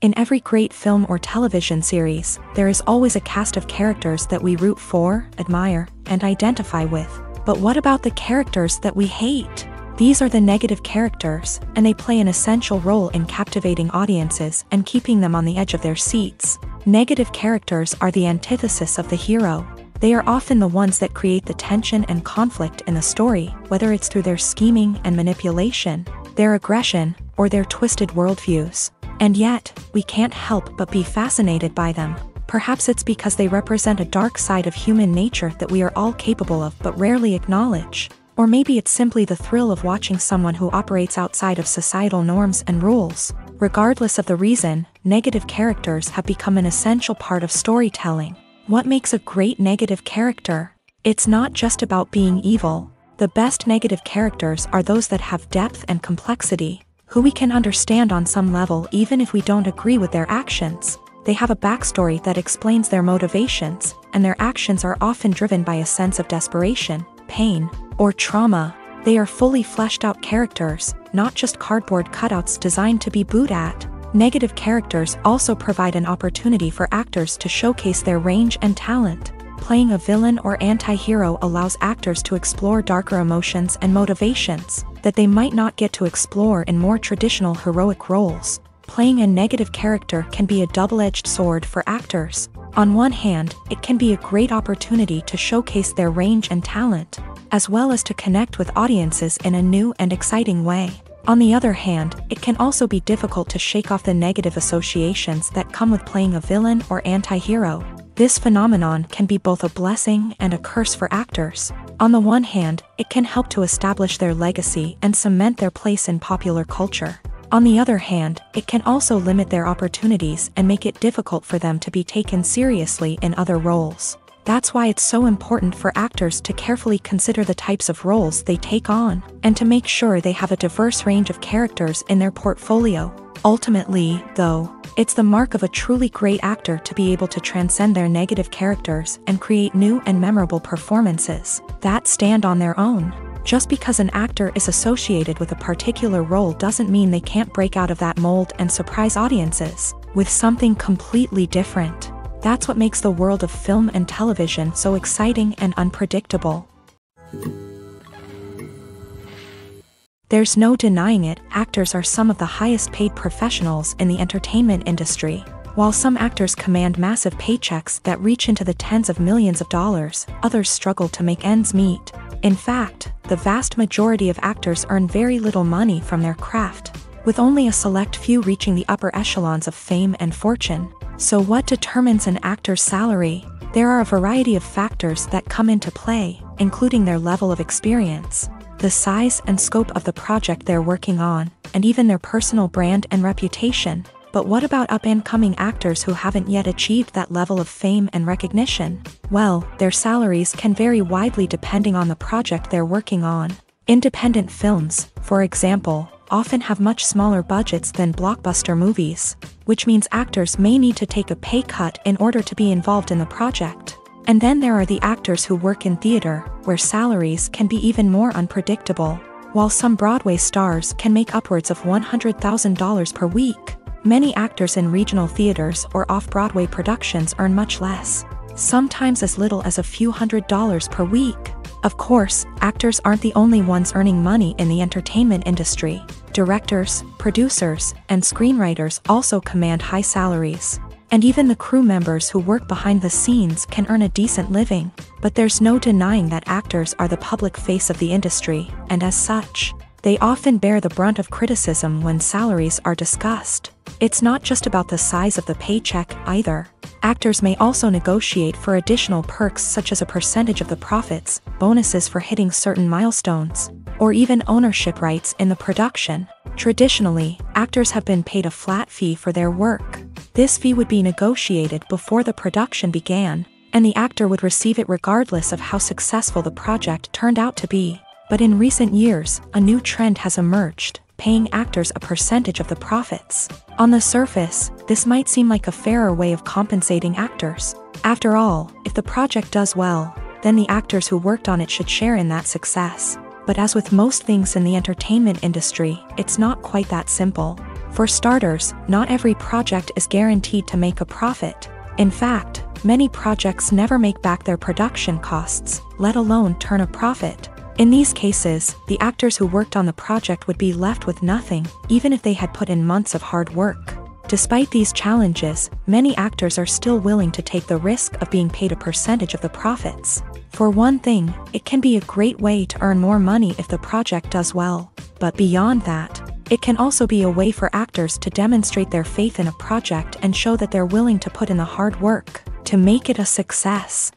In every great film or television series, there is always a cast of characters that we root for, admire, and identify with. But what about the characters that we hate? These are the negative characters, and they play an essential role in captivating audiences and keeping them on the edge of their seats. Negative characters are the antithesis of the hero. They are often the ones that create the tension and conflict in the story, whether it's through their scheming and manipulation, their aggression, or their twisted worldviews. And yet, we can't help but be fascinated by them. Perhaps it's because they represent a dark side of human nature that we are all capable of but rarely acknowledge. Or maybe it's simply the thrill of watching someone who operates outside of societal norms and rules. Regardless of the reason, negative characters have become an essential part of storytelling. What makes a great negative character? It's not just about being evil. The best negative characters are those that have depth and complexity, who we can understand on some level even if we don't agree with their actions. They have a backstory that explains their motivations, and their actions are often driven by a sense of desperation, pain, or trauma. They are fully fleshed out characters, not just cardboard cutouts designed to be booed at. Negative characters also provide an opportunity for actors to showcase their range and talent. Playing a villain or anti-hero allows actors to explore darker emotions and motivations that they might not get to explore in more traditional heroic roles. Playing a negative character can be a double-edged sword for actors. On one hand, it can be a great opportunity to showcase their range and talent, as well as to connect with audiences in a new and exciting way. On the other hand, it can also be difficult to shake off the negative associations that come with playing a villain or anti-hero. This phenomenon can be both a blessing and a curse for actors. On the one hand, it can help to establish their legacy and cement their place in popular culture. On the other hand, it can also limit their opportunities and make it difficult for them to be taken seriously in other roles. That's why it's so important for actors to carefully consider the types of roles they take on, and to make sure they have a diverse range of characters in their portfolio. Ultimately, though, it's the mark of a truly great actor to be able to transcend their negative characters and create new and memorable performances that stand on their own. Just because an actor is associated with a particular role doesn't mean they can't break out of that mold and surprise audiences with something completely different. That's what makes the world of film and television so exciting and unpredictable. There's no denying it, actors are some of the highest paid professionals in the entertainment industry. While some actors command massive paychecks that reach into the tens of millions of dollars, others struggle to make ends meet. In fact, the vast majority of actors earn very little money from their craft, with only a select few reaching the upper echelons of fame and fortune. So what determines an actor's salary? There are a variety of factors that come into play, including their level of experience, the size and scope of the project they're working on, and even their personal brand and reputation. But what about up-and-coming actors who haven't yet achieved that level of fame and recognition? Well, their salaries can vary widely depending on the project they're working on. Independent films, for example, often have much smaller budgets than blockbuster movies, which means actors may need to take a pay cut in order to be involved in the project. And then there are the actors who work in theater, where salaries can be even more unpredictable. While some Broadway stars can make upwards of $100,000 per week, many actors in regional theaters or off-Broadway productions earn much less, sometimes as little as a few $100s per week. Of course, actors aren't the only ones earning money in the entertainment industry. Directors, producers, and screenwriters also command high salaries. And even the crew members who work behind the scenes can earn a decent living. But there's no denying that actors are the public face of the industry, and as such, they often bear the brunt of criticism when salaries are discussed. It's not just about the size of the paycheck, either. Actors may also negotiate for additional perks such as a percentage of the profits, bonuses for hitting certain milestones, or even ownership rights in the production. Traditionally, actors have been paid a flat fee for their work. This fee would be negotiated before the production began, and the actor would receive it regardless of how successful the project turned out to be. But in recent years, a new trend has emerged, paying actors a percentage of the profits. On the surface, this might seem like a fairer way of compensating actors. After all, if the project does well, then the actors who worked on it should share in that success. But as with most things in the entertainment industry, it's not quite that simple. For starters, not every project is guaranteed to make a profit. In fact, many projects never make back their production costs, let alone turn a profit. In these cases, the actors who worked on the project would be left with nothing, even if they had put in months of hard work. Despite these challenges, many actors are still willing to take the risk of being paid a percentage of the profits. For one thing, it can be a great way to earn more money if the project does well. But beyond that, it can also be a way for actors to demonstrate their faith in a project and show that they're willing to put in the hard work to make it a success.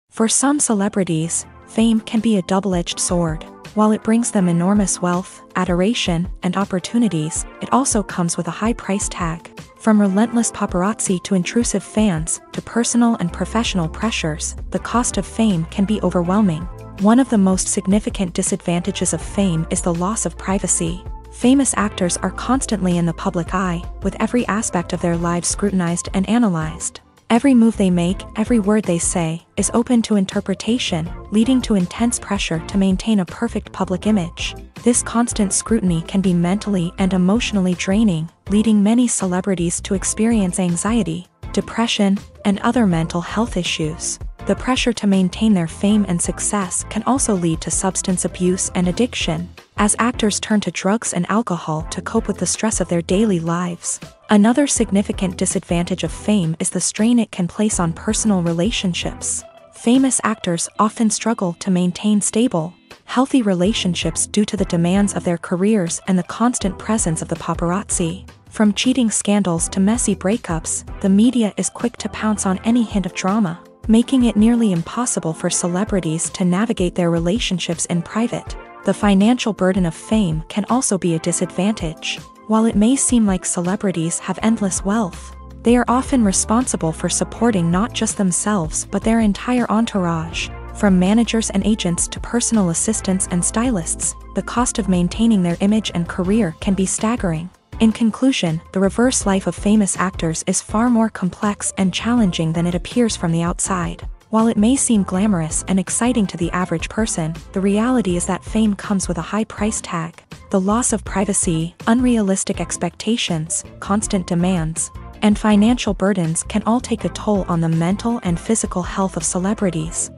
For some celebrities, fame can be a double-edged sword. While it brings them enormous wealth, adoration, and opportunities, it also comes with a high price tag. From relentless paparazzi to intrusive fans, to personal and professional pressures, the cost of fame can be overwhelming. One of the most significant disadvantages of fame is the loss of privacy. Famous actors are constantly in the public eye, with every aspect of their lives scrutinized and analyzed. Every move they make, every word they say, is open to interpretation, leading to intense pressure to maintain a perfect public image. This constant scrutiny can be mentally and emotionally draining, leading many celebrities to experience anxiety, depression, and other mental health issues. The pressure to maintain their fame and success can also lead to substance abuse and addiction, as actors turn to drugs and alcohol to cope with the stress of their daily lives. Another significant disadvantage of fame is the strain it can place on personal relationships. Famous actors often struggle to maintain stable, healthy relationships due to the demands of their careers and the constant presence of the paparazzi. From cheating scandals to messy breakups, the media is quick to pounce on any hint of drama, making it nearly impossible for celebrities to navigate their relationships in private. The financial burden of fame can also be a disadvantage. While it may seem like celebrities have endless wealth, they are often responsible for supporting not just themselves but their entire entourage. From managers and agents to personal assistants and stylists, the cost of maintaining their image and career can be staggering. In conclusion, the reverse life of famous actors is far more complex and challenging than it appears from the outside. While it may seem glamorous and exciting to the average person, the reality is that fame comes with a high price tag. The loss of privacy, unrealistic expectations, constant demands, and financial burdens can all take a toll on the mental and physical health of celebrities.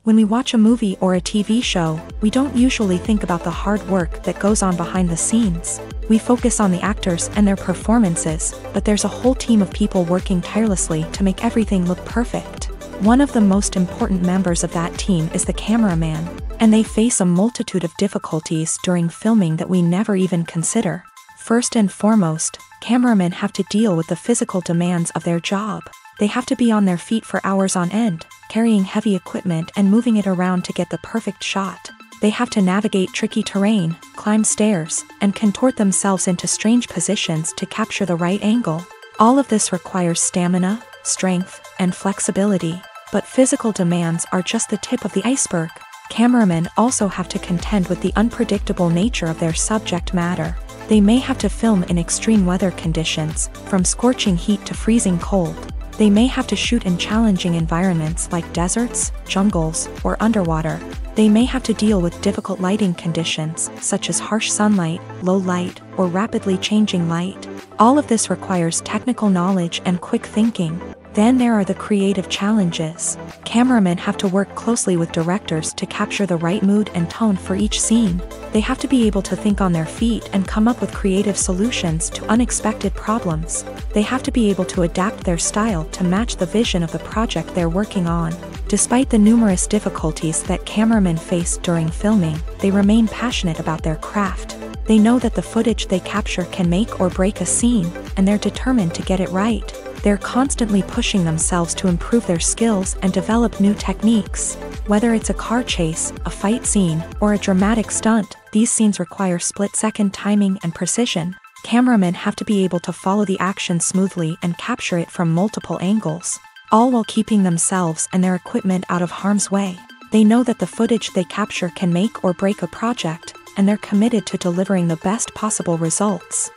When we watch a movie or a TV show, we don't usually think about the hard work that goes on behind the scenes. We focus on the actors and their performances, but there's a whole team of people working tirelessly to make everything look perfect. One of the most important members of that team is the cameraman, and they face a multitude of difficulties during filming that we never even consider. First and foremost, cameramen have to deal with the physical demands of their job. They have to be on their feet for hours on end, carrying heavy equipment and moving it around to get the perfect shot. They have to navigate tricky terrain, climb stairs, and contort themselves into strange positions to capture the right angle. All of this requires stamina, strength, and flexibility. But physical demands are just the tip of the iceberg. Cameramen also have to contend with the unpredictable nature of their subject matter. They may have to film in extreme weather conditions, from scorching heat to freezing cold. They may have to shoot in challenging environments like deserts, jungles, or underwater. They may have to deal with difficult lighting conditions, such as harsh sunlight, low light, or rapidly changing light. All of this requires technical knowledge and quick thinking. Then there are the creative challenges. Cameramen have to work closely with directors to capture the right mood and tone for each scene. They have to be able to think on their feet and come up with creative solutions to unexpected problems. They have to be able to adapt their style to match the vision of the project they're working on. Despite the numerous difficulties that cameramen face during filming, they remain passionate about their craft. They know that the footage they capture can make or break a scene, and they're determined to get it right. They're constantly pushing themselves to improve their skills and develop new techniques. Whether it's a car chase, a fight scene, or a dramatic stunt, these scenes require split-second timing and precision. Cameramen have to be able to follow the action smoothly and capture it from multiple angles, all while keeping themselves and their equipment out of harm's way. They know that the footage they capture can make or break a project, and they're committed to delivering the best possible results.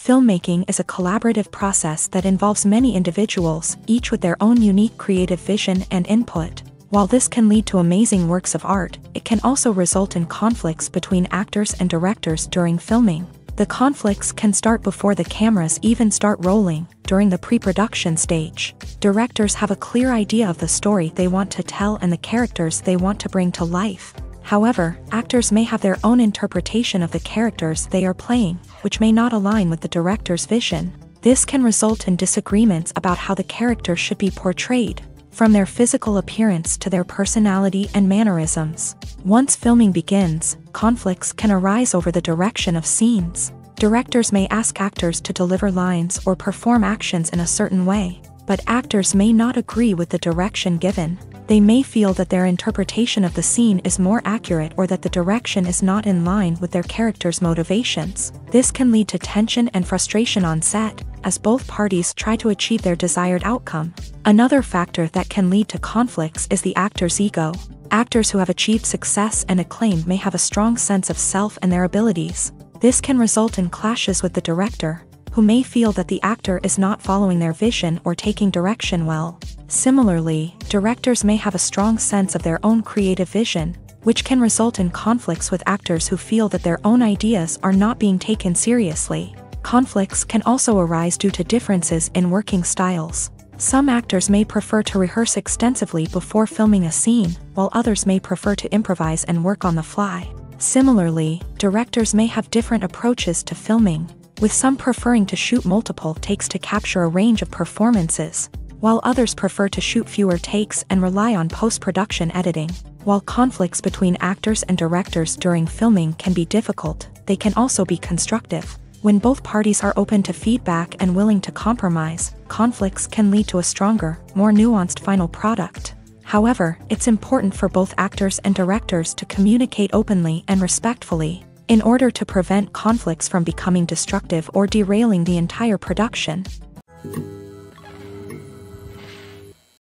Filmmaking is a collaborative process that involves many individuals, each with their own unique creative vision and input. While this can lead to amazing works of art, it can also result in conflicts between actors and directors during filming. The conflicts can start before the cameras even start rolling, during the pre-production stage. Directors have a clear idea of the story they want to tell and the characters they want to bring to life. However, actors may have their own interpretation of the characters they are playing, which may not align with the director's vision. This can result in disagreements about how the character should be portrayed, from their physical appearance to their personality and mannerisms. Once filming begins, conflicts can arise over the direction of scenes. Directors may ask actors to deliver lines or perform actions in a certain way, but actors may not agree with the direction given. They may feel that their interpretation of the scene is more accurate or that the direction is not in line with their character's motivations. This can lead to tension and frustration on set, as both parties try to achieve their desired outcome. Another factor that can lead to conflicts is the actor's ego. Actors who have achieved success and acclaim may have a strong sense of self and their abilities. This can result in clashes with the director, who may feel that the actor is not following their vision or taking direction well. Similarly, directors may have a strong sense of their own creative vision, which can result in conflicts with actors who feel that their own ideas are not being taken seriously. Conflicts can also arise due to differences in working styles. Some actors may prefer to rehearse extensively before filming a scene, while others may prefer to improvise and work on the fly. Similarly, directors may have different approaches to filming, with some preferring to shoot multiple takes to capture a range of performances, while others prefer to shoot fewer takes and rely on post-production editing. While conflicts between actors and directors during filming can be difficult, they can also be constructive. When both parties are open to feedback and willing to compromise, conflicts can lead to a stronger, more nuanced final product. However, it's important for both actors and directors to communicate openly and respectfully, in order to prevent conflicts from becoming destructive or derailing the entire production.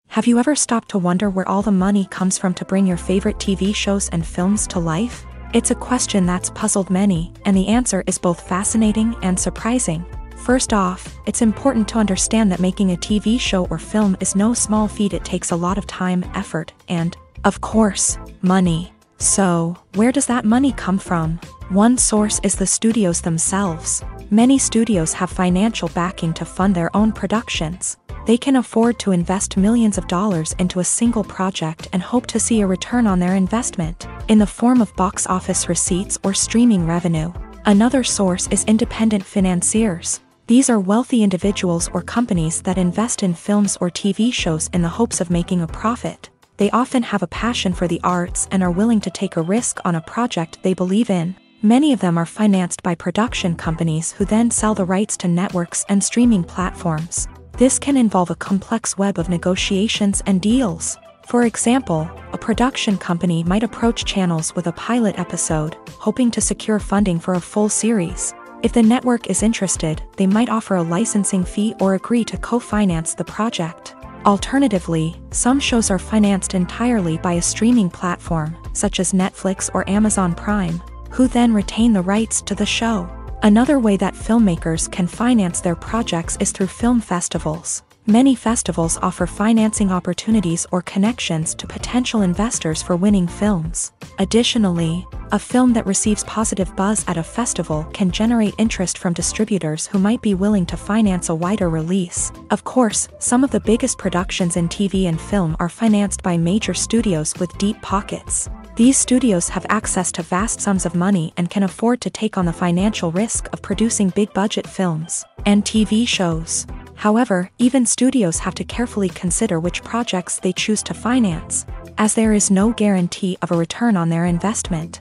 Have you ever stopped to wonder where all the money comes from to bring your favorite TV shows and films to life? It's a question that's puzzled many, and the answer is both fascinating and surprising. First off, it's important to understand that making a TV show or film is no small feat. It takes a lot of time, effort, and, of course, money. So, where does that money come from? One source is the studios themselves. Many studios have financial backing to fund their own productions. They can afford to invest millions of dollars into a single project and hope to see a return on their investment, in the form of box office receipts or streaming revenue. Another source is independent financiers. These are wealthy individuals or companies that invest in films or TV shows in the hopes of making a profit. They often have a passion for the arts and are willing to take a risk on a project they believe in. Many of them are financed by production companies who then sell the rights to networks and streaming platforms. This can involve a complex web of negotiations and deals. For example, a production company might approach channels with a pilot episode, hoping to secure funding for a full series. If the network is interested, they might offer a licensing fee or agree to co-finance the project. Alternatively, some shows are financed entirely by a streaming platform, such as Netflix or Amazon Prime, who then retain the rights to the show. Another way that filmmakers can finance their projects is through film festivals. Many festivals offer financing opportunities or connections to potential investors for winning films. Additionally, a film that receives positive buzz at a festival can generate interest from distributors who might be willing to finance a wider release. Of course, some of the biggest productions in TV and film are financed by major studios with deep pockets. These studios have access to vast sums of money and can afford to take on the financial risk of producing big-budget films and TV shows. However, even studios have to carefully consider which projects they choose to finance, as there is no guarantee of a return on their investment.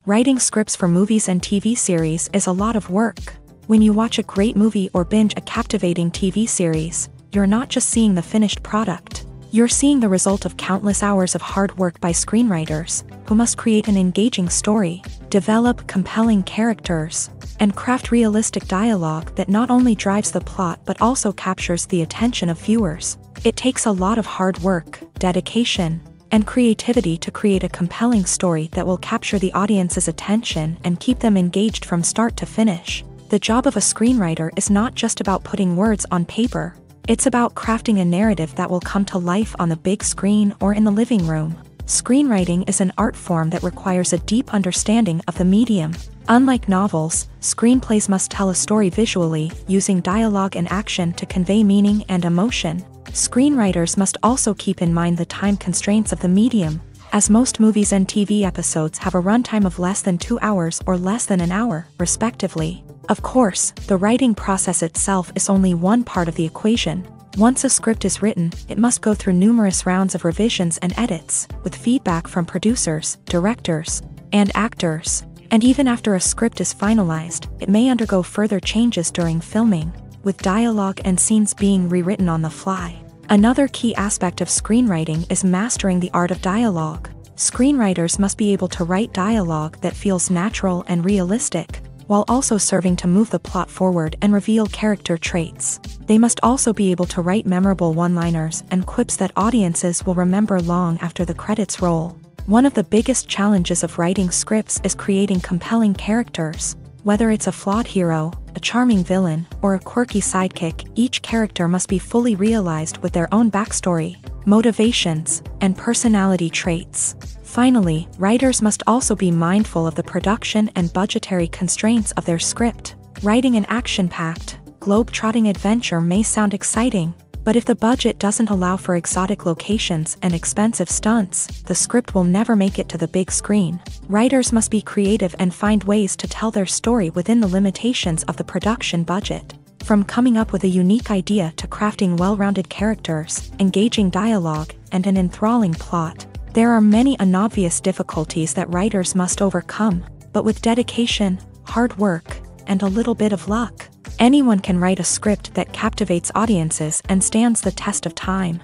Writing scripts for movies and TV series is a lot of work. When you watch a great movie or binge a captivating TV series, you're not just seeing the finished product. You're seeing the result of countless hours of hard work by screenwriters, who must create an engaging story, develop compelling characters, and craft realistic dialogue that not only drives the plot but also captures the attention of viewers. It takes a lot of hard work, dedication, and creativity to create a compelling story that will capture the audience's attention and keep them engaged from start to finish. The job of a screenwriter is not just about putting words on paper. It's about crafting a narrative that will come to life on the big screen or in the living room. Screenwriting is an art form that requires a deep understanding of the medium. Unlike novels, screenplays must tell a story visually, using dialogue and action to convey meaning and emotion. Screenwriters must also keep in mind the time constraints of the medium, as most movies and TV episodes have a runtime of less than 2 hours or less than an hour, respectively. Of course, the writing process itself is only one part of the equation. Once a script is written, it must go through numerous rounds of revisions and edits, with feedback from producers, directors, and actors. And even after a script is finalized, it may undergo further changes during filming, with dialogue and scenes being rewritten on the fly. Another key aspect of screenwriting is mastering the art of dialogue. Screenwriters must be able to write dialogue that feels natural and realistic, while also serving to move the plot forward and reveal character traits. They must also be able to write memorable one-liners and quips that audiences will remember long after the credits roll. One of the biggest challenges of writing scripts is creating compelling characters. Whether it's a flawed hero, a charming villain, or a quirky sidekick, each character must be fully realized with their own backstory, motivations, and personality traits. Finally, writers must also be mindful of the production and budgetary constraints of their script. Writing an action-packed, globe-trotting adventure may sound exciting, but if the budget doesn't allow for exotic locations and expensive stunts, the script will never make it to the big screen. Writers must be creative and find ways to tell their story within the limitations of the production budget. From coming up with a unique idea to crafting well-rounded characters, engaging dialogue, and an enthralling plot, there are many unobvious difficulties that writers must overcome, but with dedication, hard work, and a little bit of luck, anyone can write a script that captivates audiences and stands the test of time.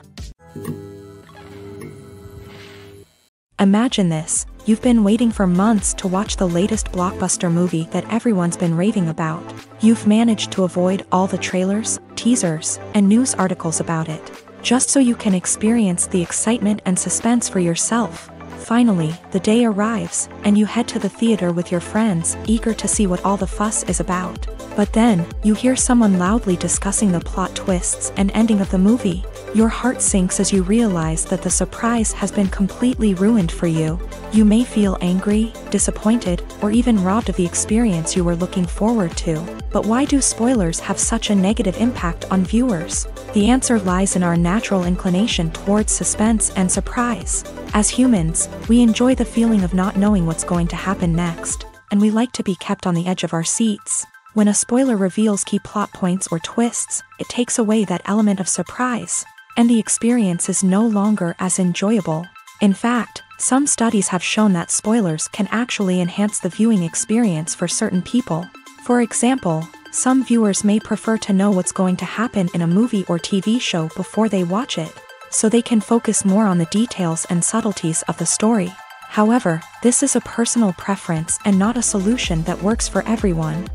Imagine this: you've been waiting for months to watch the latest blockbuster movie that everyone's been raving about. You've managed to avoid all the trailers, teasers, and news articles about it, just so you can experience the excitement and suspense for yourself. Finally, the day arrives, and you head to the theater with your friends, eager to see what all the fuss is about. But then, you hear someone loudly discussing the plot twists and ending of the movie. Your heart sinks as you realize that the surprise has been completely ruined for you. You may feel angry, disappointed, or even robbed of the experience you were looking forward to. But why do spoilers have such a negative impact on viewers? The answer lies in our natural inclination towards suspense and surprise. As humans, we enjoy the feeling of not knowing what's going to happen next, and we like to be kept on the edge of our seats. When a spoiler reveals key plot points or twists, it takes away that element of surprise, and the experience is no longer as enjoyable. In fact, some studies have shown that spoilers can actually enhance the viewing experience for certain people. For example, some viewers may prefer to know what's going to happen in a movie or TV show before they watch it, so they can focus more on the details and subtleties of the story. However, this is a personal preference and not a solution that works for everyone.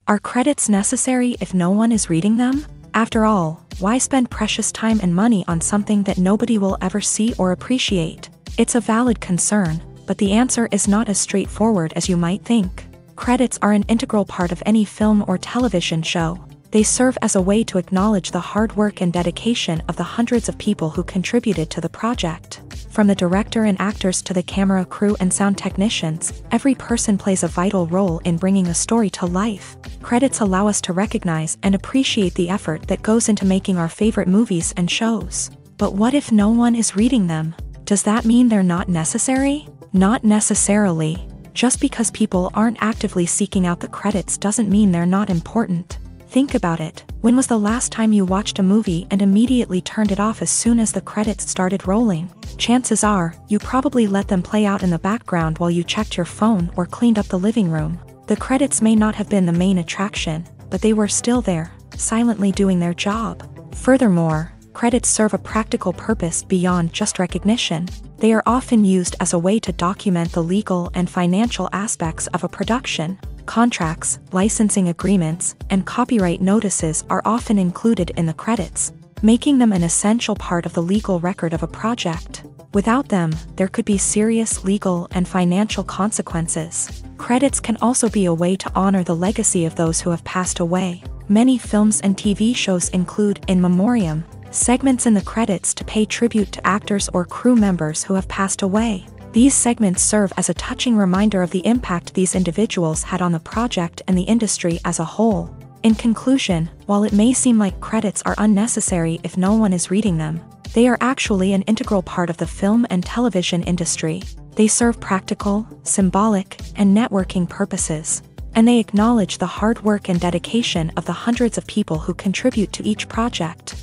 Are credits necessary if no one is reading them? After all, why spend precious time and money on something that nobody will ever see or appreciate? It's a valid concern, but the answer is not as straightforward as you might think. Credits are an integral part of any film or television show. They serve as a way to acknowledge the hard work and dedication of the hundreds of people who contributed to the project. From the director and actors to the camera crew and sound technicians, every person plays a vital role in bringing a story to life. Credits allow us to recognize and appreciate the effort that goes into making our favorite movies and shows. But what if no one is reading them? Does that mean they're not necessary? Not necessarily. Just because people aren't actively seeking out the credits doesn't mean they're not important. Think about it. When was the last time you watched a movie and immediately turned it off as soon as the credits started rolling? Chances are, you probably let them play out in the background while you checked your phone or cleaned up the living room. The credits may not have been the main attraction, but they were still there, silently doing their job. Furthermore, credits serve a practical purpose beyond just recognition. They are often used as a way to document the legal and financial aspects of a production. Contracts, licensing agreements, and copyright notices are often included in the credits, making them an essential part of the legal record of a project. Without them, there could be serious legal and financial consequences. Credits can also be a way to honor the legacy of those who have passed away. Many films and TV shows include in memoriam segments in the credits to pay tribute to actors or crew members who have passed away. These segments serve as a touching reminder of the impact these individuals had on the project and the industry as a whole. In conclusion, while it may seem like credits are unnecessary if no one is reading them, they are actually an integral part of the film and television industry. They serve practical, symbolic, and networking purposes, and they acknowledge the hard work and dedication of the hundreds of people who contribute to each project.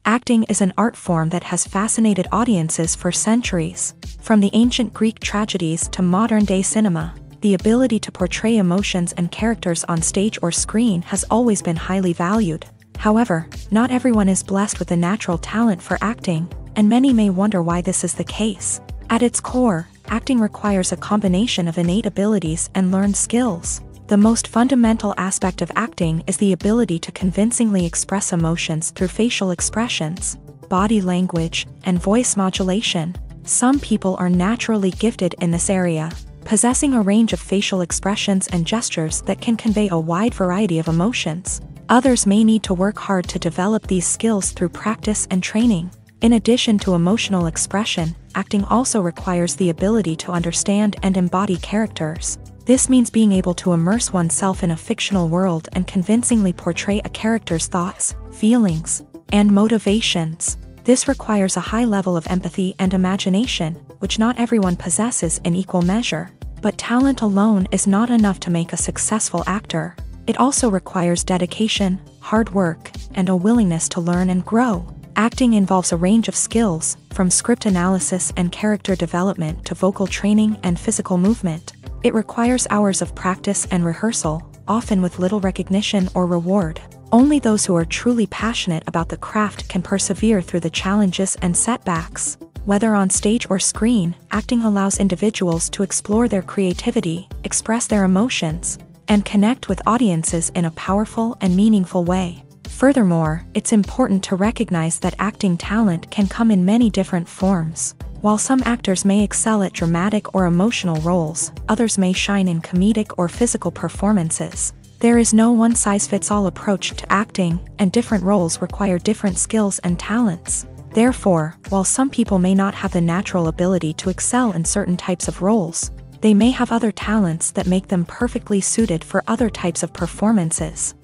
Acting is an art form that has fascinated audiences for centuries. From the ancient Greek tragedies to modern-day cinema, the ability to portray emotions and characters on stage or screen has always been highly valued. However, not everyone is blessed with the natural talent for acting, and many may wonder why this is the case. At its core, acting requires a combination of innate abilities and learned skills. The most fundamental aspect of acting is the ability to convincingly express emotions through facial expressions, body language, and voice modulation. Some people are naturally gifted in this area, possessing a range of facial expressions and gestures that can convey a wide variety of emotions. Others may need to work hard to develop these skills through practice and training. In addition to emotional expression, acting also requires the ability to understand and embody characters. This means being able to immerse oneself in a fictional world and convincingly portray a character's thoughts, feelings, and motivations. This requires a high level of empathy and imagination, which not everyone possesses in equal measure. But talent alone is not enough to make a successful actor. It also requires dedication, hard work, and a willingness to learn and grow. Acting involves a range of skills, from script analysis and character development to vocal training and physical movement. It requires hours of practice and rehearsal, often with little recognition or reward. Only those who are truly passionate about the craft can persevere through the challenges and setbacks. Whether on stage or screen, acting allows individuals to explore their creativity, express their emotions, and connect with audiences in a powerful and meaningful way. Furthermore, it's important to recognize that acting talent can come in many different forms. While some actors may excel at dramatic or emotional roles, others may shine in comedic or physical performances. There is no one-size-fits-all approach to acting, and different roles require different skills and talents. Therefore, while some people may not have the natural ability to excel in certain types of roles, they may have other talents that make them perfectly suited for other types of performances.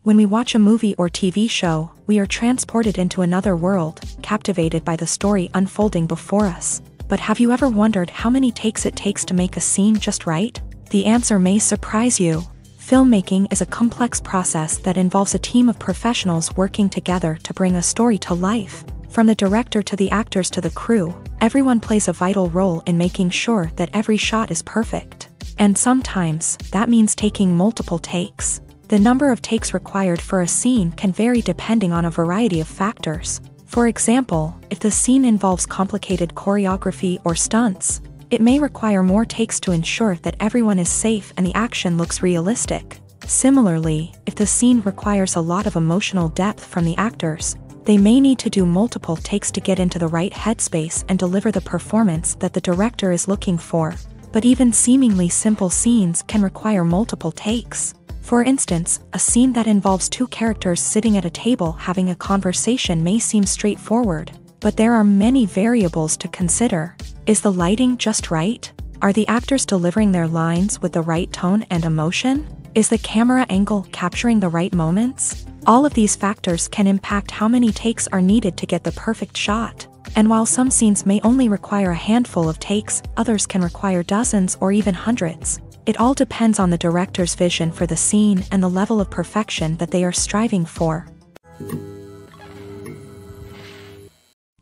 When we watch a movie or TV show, we are transported into another world, captivated by the story unfolding before us. But have you ever wondered how many takes it takes to make a scene just right? The answer may surprise you. Filmmaking is a complex process that involves a team of professionals working together to bring a story to life. From the director to the actors to the crew, everyone plays a vital role in making sure that every shot is perfect. And sometimes, that means taking multiple takes. The number of takes required for a scene can vary depending on a variety of factors. For example, if the scene involves complicated choreography or stunts, it may require more takes to ensure that everyone is safe and the action looks realistic. Similarly, if the scene requires a lot of emotional depth from the actors, they may need to do multiple takes to get into the right headspace and deliver the performance that the director is looking for. But even seemingly simple scenes can require multiple takes. For instance, a scene that involves two characters sitting at a table having a conversation may seem straightforward, but there are many variables to consider. Is the lighting just right? Are the actors delivering their lines with the right tone and emotion? Is the camera angle capturing the right moments? All of these factors can impact how many takes are needed to get the perfect shot. And while some scenes may only require a handful of takes, others can require dozens or even hundreds. It all depends on the director's vision for the scene and the level of perfection that they are striving for.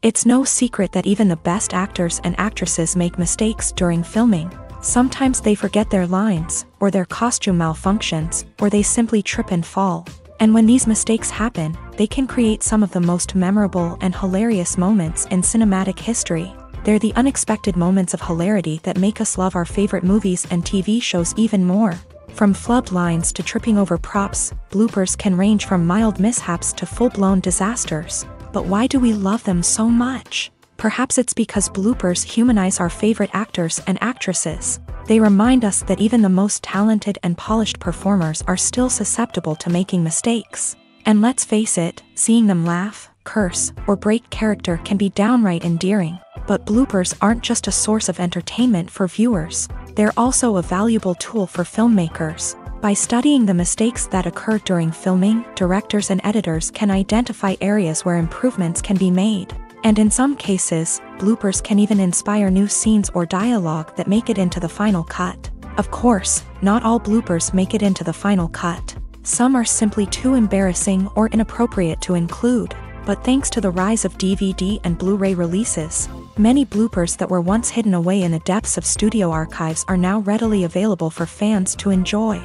It's no secret that even the best actors and actresses make mistakes during filming. Sometimes they forget their lines, or their costume malfunctions, or they simply trip and fall. And when these mistakes happen, they can create some of the most memorable and hilarious moments in cinematic history. They're the unexpected moments of hilarity that make us love our favorite movies and TV shows even more. From flubbed lines to tripping over props, bloopers can range from mild mishaps to full-blown disasters. But why do we love them so much? Perhaps it's because bloopers humanize our favorite actors and actresses. They remind us that even the most talented and polished performers are still susceptible to making mistakes. And let's face it, seeing them laugh, curse, or break character can be downright endearing. But bloopers aren't just a source of entertainment for viewers. They're also a valuable tool for filmmakers. By studying the mistakes that occur during filming, directors and editors can identify areas where improvements can be made. And in some cases, bloopers can even inspire new scenes or dialogue that make it into the final cut. Of course, not all bloopers make it into the final cut. Some are simply too embarrassing or inappropriate to include. But thanks to the rise of DVD and Blu-ray releases, many bloopers that were once hidden away in the depths of studio archives are now readily available for fans to enjoy.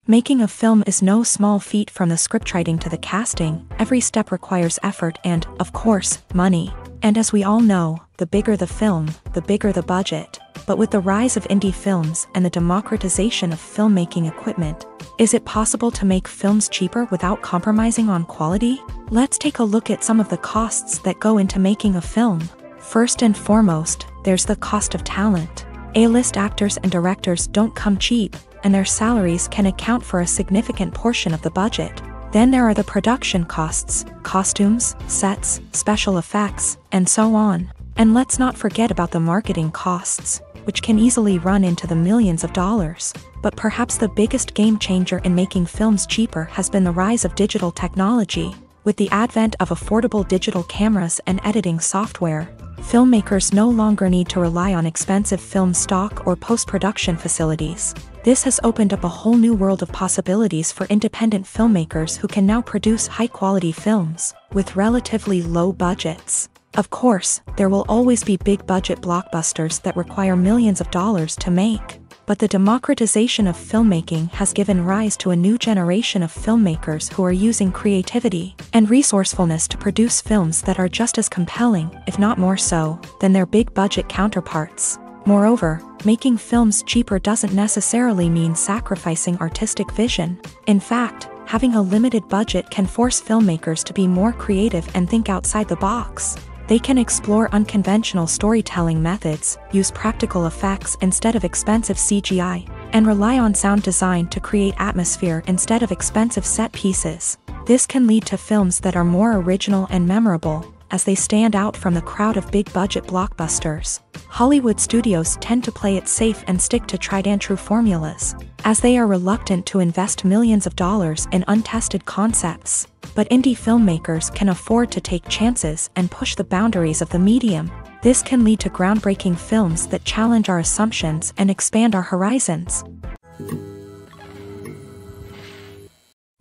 Making a film is no small feat. From the scriptwriting to the casting, every step requires effort and, of course, money. And as we all know, the bigger the film, the bigger the budget. But with the rise of indie films and the democratization of filmmaking equipment, is it possible to make films cheaper without compromising on quality? Let's take a look at some of the costs that go into making a film. First and foremost, there's the cost of talent. A-list actors and directors don't come cheap, and their salaries can account for a significant portion of the budget. Then there are the production costs, costumes, sets, special effects, and so on. And let's not forget about the marketing costs, which can easily run into the millions of dollars. But perhaps the biggest game changer in making films cheaper has been the rise of digital technology. With the advent of affordable digital cameras and editing software, filmmakers no longer need to rely on expensive film stock or post-production facilities. This has opened up a whole new world of possibilities for independent filmmakers who can now produce high-quality films with relatively low budgets. Of course, there will always be big-budget blockbusters that require millions of dollars to make. But the democratization of filmmaking has given rise to a new generation of filmmakers who are using creativity and resourcefulness to produce films that are just as compelling, if not more so, than their big-budget counterparts. Moreover, making films cheaper doesn't necessarily mean sacrificing artistic vision. In fact, having a limited budget can force filmmakers to be more creative and think outside the box. They can explore unconventional storytelling methods, use practical effects instead of expensive CGI, and rely on sound design to create atmosphere instead of expensive set pieces. This can lead to films that are more original and memorable, as they stand out from the crowd of big-budget blockbusters. Hollywood studios tend to play it safe and stick to tried-and-true formulas, as they are reluctant to invest millions of dollars in untested concepts. But indie filmmakers can afford to take chances and push the boundaries of the medium. This can lead to groundbreaking films that challenge our assumptions and expand our horizons.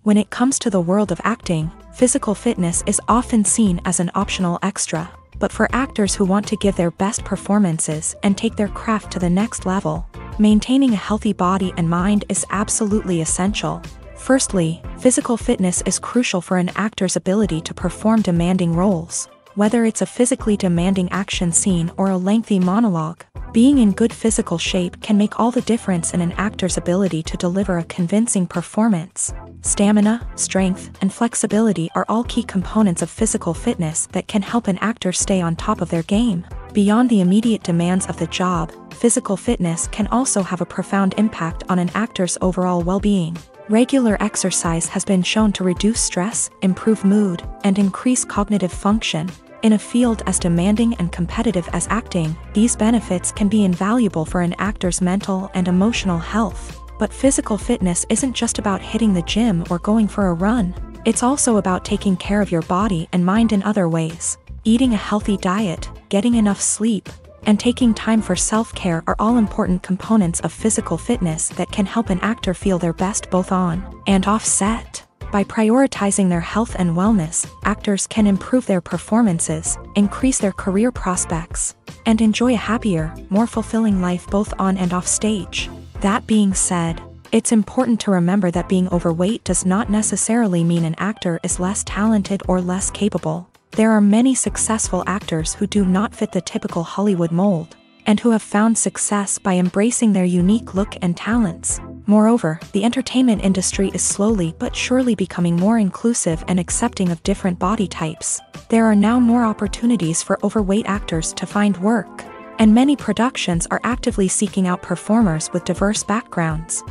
When it comes to the world of acting, physical fitness is often seen as an optional extra. But for actors who want to give their best performances and take their craft to the next level, maintaining a healthy body and mind is absolutely essential. Firstly, physical fitness is crucial for an actor's ability to perform demanding roles. Whether it's a physically demanding action scene or a lengthy monologue, being in good physical shape can make all the difference in an actor's ability to deliver a convincing performance. Stamina, strength, and flexibility are all key components of physical fitness that can help an actor stay on top of their game. Beyond the immediate demands of the job, physical fitness can also have a profound impact on an actor's overall well-being. Regular exercise has been shown to reduce stress, improve mood, and increase cognitive function. In a field as demanding and competitive as acting, these benefits can be invaluable for an actor's mental and emotional health. But physical fitness isn't just about hitting the gym or going for a run. It's also about taking care of your body and mind in other ways. Eating a healthy diet, getting enough sleep, and taking time for self-care are all important components of physical fitness that can help an actor feel their best both on and off set. By prioritizing their health and wellness, actors can improve their performances, increase their career prospects, and enjoy a happier, more fulfilling life both on and off stage. That being said, it's important to remember that being overweight does not necessarily mean an actor is less talented or less capable. There are many successful actors who do not fit the typical Hollywood mold, and who have found success by embracing their unique look and talents. Moreover, the entertainment industry is slowly but surely becoming more inclusive and accepting of different body types. There are now more opportunities for overweight actors to find work, and many productions are actively seeking out performers with diverse backgrounds.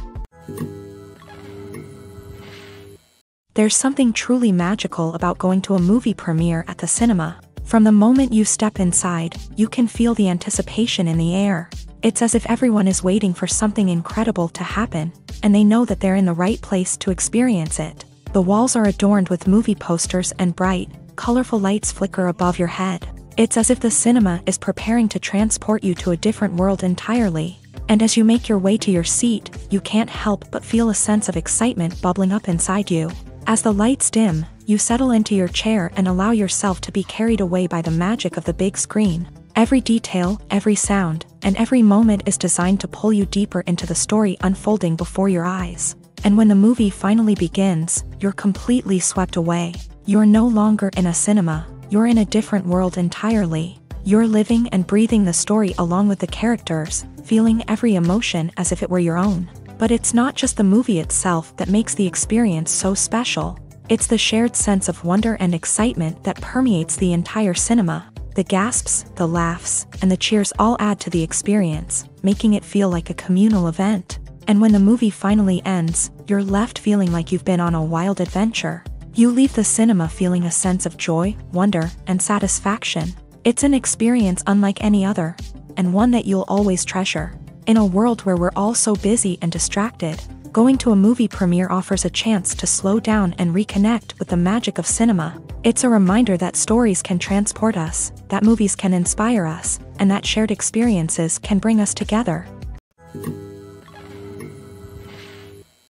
There's something truly magical about going to a movie premiere at the cinema. From the moment you step inside, you can feel the anticipation in the air. It's as if everyone is waiting for something incredible to happen, and they know that they're in the right place to experience it. The walls are adorned with movie posters and bright, colorful lights flicker above your head. It's as if the cinema is preparing to transport you to a different world entirely. And as you make your way to your seat, you can't help but feel a sense of excitement bubbling up inside you. As the lights dim, you settle into your chair and allow yourself to be carried away by the magic of the big screen. Every detail, every sound, and every moment is designed to pull you deeper into the story unfolding before your eyes. And when the movie finally begins, you're completely swept away. You're no longer in a cinema, you're in a different world entirely. You're living and breathing the story along with the characters, feeling every emotion as if it were your own. But it's not just the movie itself that makes the experience so special. It's the shared sense of wonder and excitement that permeates the entire cinema. The gasps, the laughs, and the cheers all add to the experience, making it feel like a communal event. And when the movie finally ends, you're left feeling like you've been on a wild adventure. You leave the cinema feeling a sense of joy, wonder, and satisfaction. It's an experience unlike any other, and one that you'll always treasure. In a world where we're all so busy and distracted, Going to a movie premiere offers a chance to slow down and reconnect with the magic of cinema. It's a reminder that stories can transport us, that movies can inspire us, and that shared experiences can bring us together.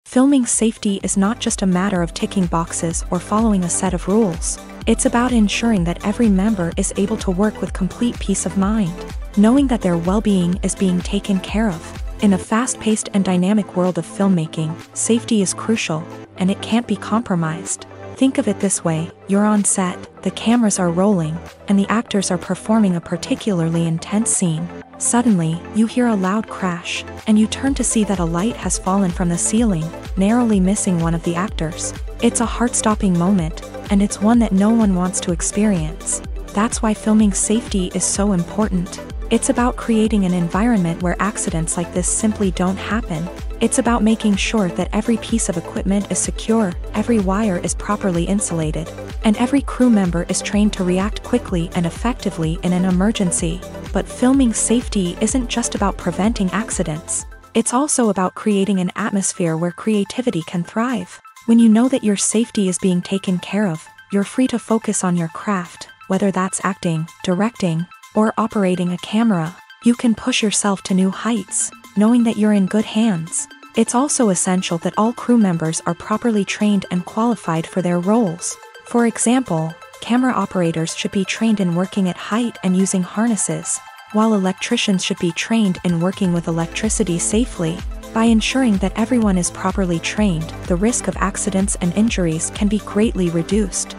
Filming safety is not just a matter of ticking boxes or following a set of rules. It's about ensuring that every member is able to work with complete peace of mind, knowing that their well-being is being taken care of. In a fast-paced and dynamic world of filmmaking, safety is crucial, and it can't be compromised. Think of it this way: you're on set, the cameras are rolling, and the actors are performing a particularly intense scene. Suddenly, you hear a loud crash, and you turn to see that a light has fallen from the ceiling, narrowly missing one of the actors. It's a heart-stopping moment, and it's one that no one wants to experience. That's why filming safety is so important. It's about creating an environment where accidents like this simply don't happen. It's about making sure that every piece of equipment is secure, every wire is properly insulated, and every crew member is trained to react quickly and effectively in an emergency. But filming safety isn't just about preventing accidents. It's also about creating an atmosphere where creativity can thrive. When you know that your safety is being taken care of, you're free to focus on your craft, whether that's acting, directing, or operating a camera. You can push yourself to new heights, knowing that you're in good hands. It's also essential that all crew members are properly trained and qualified for their roles. For example, camera operators should be trained in working at height and using harnesses, while electricians should be trained in working with electricity safely. By ensuring that everyone is properly trained, the risk of accidents and injuries can be greatly reduced.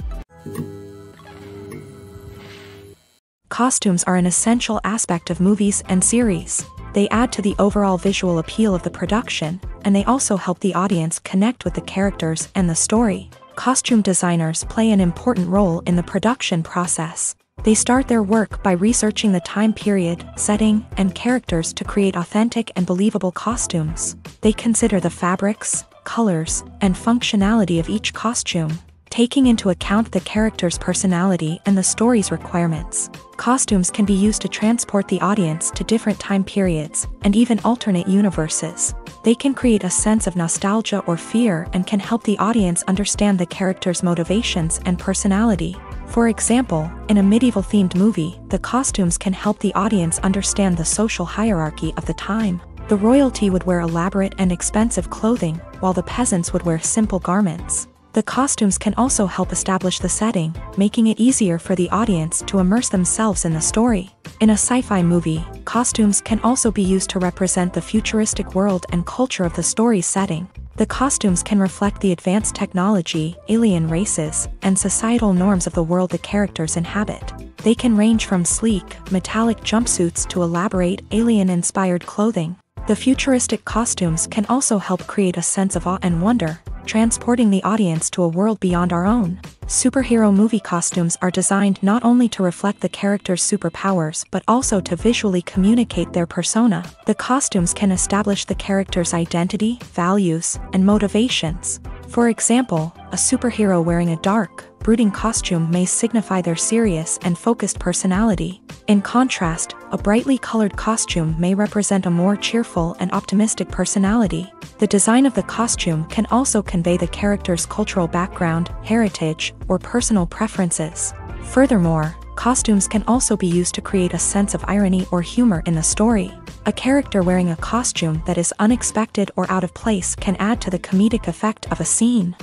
Costumes are an essential aspect of movies and series. They add to the overall visual appeal of the production, and they also help the audience connect with the characters and the story. Costume designers play an important role in the production process. They start their work by researching the time period, setting, and characters to create authentic and believable costumes. They consider the fabrics, colors, and functionality of each costume, taking into account the character's personality and the story's requirements. Costumes can be used to transport the audience to different time periods and even alternate universes. They can create a sense of nostalgia or fear and can help the audience understand the character's motivations and personality. For example, in a medieval-themed movie, the costumes can help the audience understand the social hierarchy of the time. The royalty would wear elaborate and expensive clothing, while the peasants would wear simple garments. The costumes can also help establish the setting, making it easier for the audience to immerse themselves in the story. In a sci-fi movie, costumes can also be used to represent the futuristic world and culture of the story's setting. The costumes can reflect the advanced technology, alien races, and societal norms of the world the characters inhabit. They can range from sleek, metallic jumpsuits to elaborate, alien-inspired clothing. The futuristic costumes can also help create a sense of awe and wonder, transporting the audience to a world beyond our own. Superhero movie costumes are designed not only to reflect the character's superpowers but also to visually communicate their persona. The costumes can establish the character's identity, values, and motivations. For example, a superhero wearing a dark, brooding costume may signify their serious and focused personality. In contrast, a brightly colored costume may represent a more cheerful and optimistic personality. The design of the costume can also convey the character's cultural background, heritage, or personal preferences. Furthermore, costumes can also be used to create a sense of irony or humor in the story. A character wearing a costume that is unexpected or out of place can add to the comedic effect of a scene.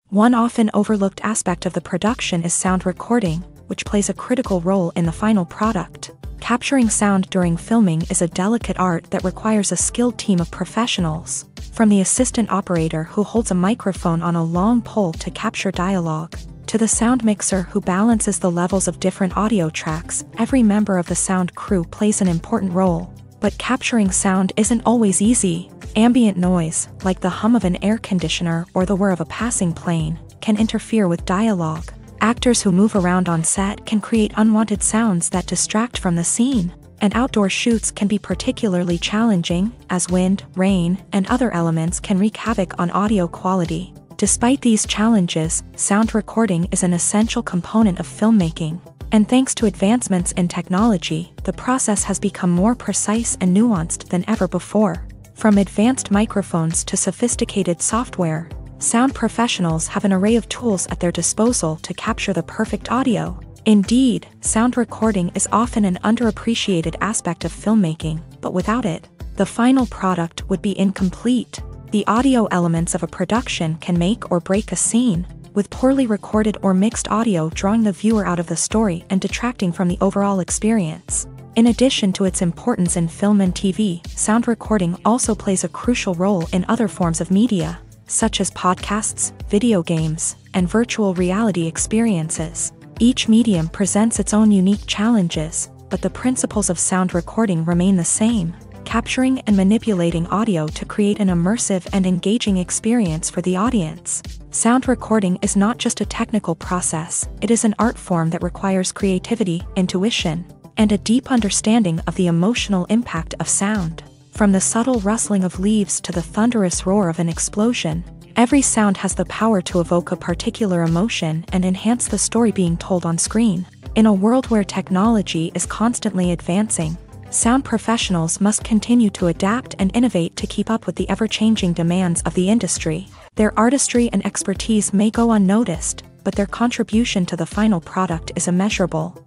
One often overlooked aspect of the production is sound recording, which plays a critical role in the final product. Capturing sound during filming is a delicate art that requires a skilled team of professionals. From the assistant operator who holds a microphone on a long pole to capture dialogue, to the sound mixer who balances the levels of different audio tracks, every member of the sound crew plays an important role. But capturing sound isn't always easy. Ambient noise, like the hum of an air conditioner or the whir of a passing plane, can interfere with dialogue. Actors who move around on set can create unwanted sounds that distract from the scene. And outdoor shoots can be particularly challenging, as wind, rain, and other elements can wreak havoc on audio quality. Despite these challenges, sound recording is an essential component of filmmaking. And thanks to advancements in technology, the process has become more precise and nuanced than ever before. From advanced microphones to sophisticated software, sound professionals have an array of tools at their disposal to capture the perfect audio. Indeed, sound recording is often an underappreciated aspect of filmmaking, but without it, the final product would be incomplete. The audio elements of a production can make or break a scene, with poorly recorded or mixed audio drawing the viewer out of the story and detracting from the overall experience. In addition to its importance in film and TV, sound recording also plays a crucial role in other forms of media, such as podcasts, video games, and virtual reality experiences. Each medium presents its own unique challenges, but the principles of sound recording remain the same: capturing and manipulating audio to create an immersive and engaging experience for the audience. Sound recording is not just a technical process, it is an art form that requires creativity, intuition, and a deep understanding of the emotional impact of sound. From the subtle rustling of leaves to the thunderous roar of an explosion, every sound has the power to evoke a particular emotion and enhance the story being told on screen. In a world where technology is constantly advancing, sound professionals must continue to adapt and innovate to keep up with the ever-changing demands of the industry. Their artistry and expertise may go unnoticed, but their contribution to the final product is immeasurable.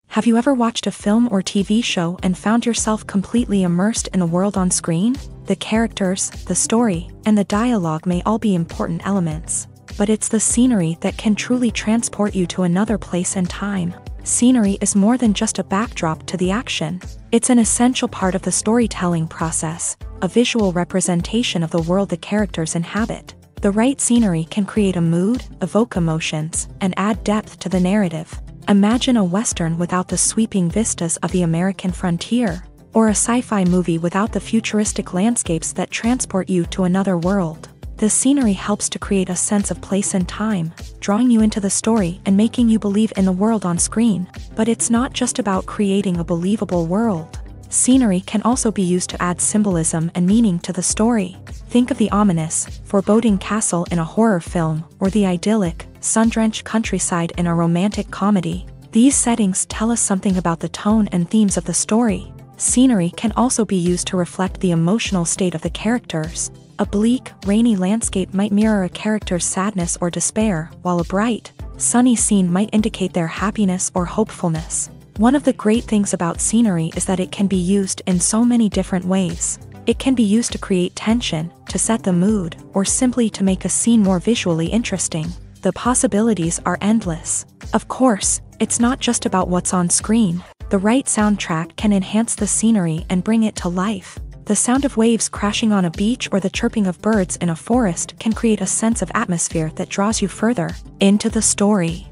Have you ever watched a film or TV show and found yourself completely immersed in the world on screen? The characters, the story, and the dialogue may all be important elements, but it's the scenery that can truly transport you to another place and time. Scenery is more than just a backdrop to the action. It's an essential part of the storytelling process, a visual representation of the world the characters inhabit. The right scenery can create a mood, evoke emotions, and add depth to the narrative. Imagine a Western without the sweeping vistas of the American frontier, or a sci-fi movie without the futuristic landscapes that transport you to another world. The scenery helps to create a sense of place and time, drawing you into the story and making you believe in the world on screen. But it's not just about creating a believable world. Scenery can also be used to add symbolism and meaning to the story. Think of the ominous, foreboding castle in a horror film, or the idyllic, sun-drenched countryside in a romantic comedy. These settings tell us something about the tone and themes of the story. Scenery can also be used to reflect the emotional state of the characters. A bleak, rainy landscape might mirror a character's sadness or despair, while a bright, sunny scene might indicate their happiness or hopefulness. One of the great things about scenery is that it can be used in so many different ways. It can be used to create tension, to set the mood, or simply to make a scene more visually interesting. The possibilities are endless. Of course, it's not just about what's on screen. The right soundtrack can enhance the scenery and bring it to life. The sound of waves crashing on a beach or the chirping of birds in a forest can create a sense of atmosphere that draws you further into the story.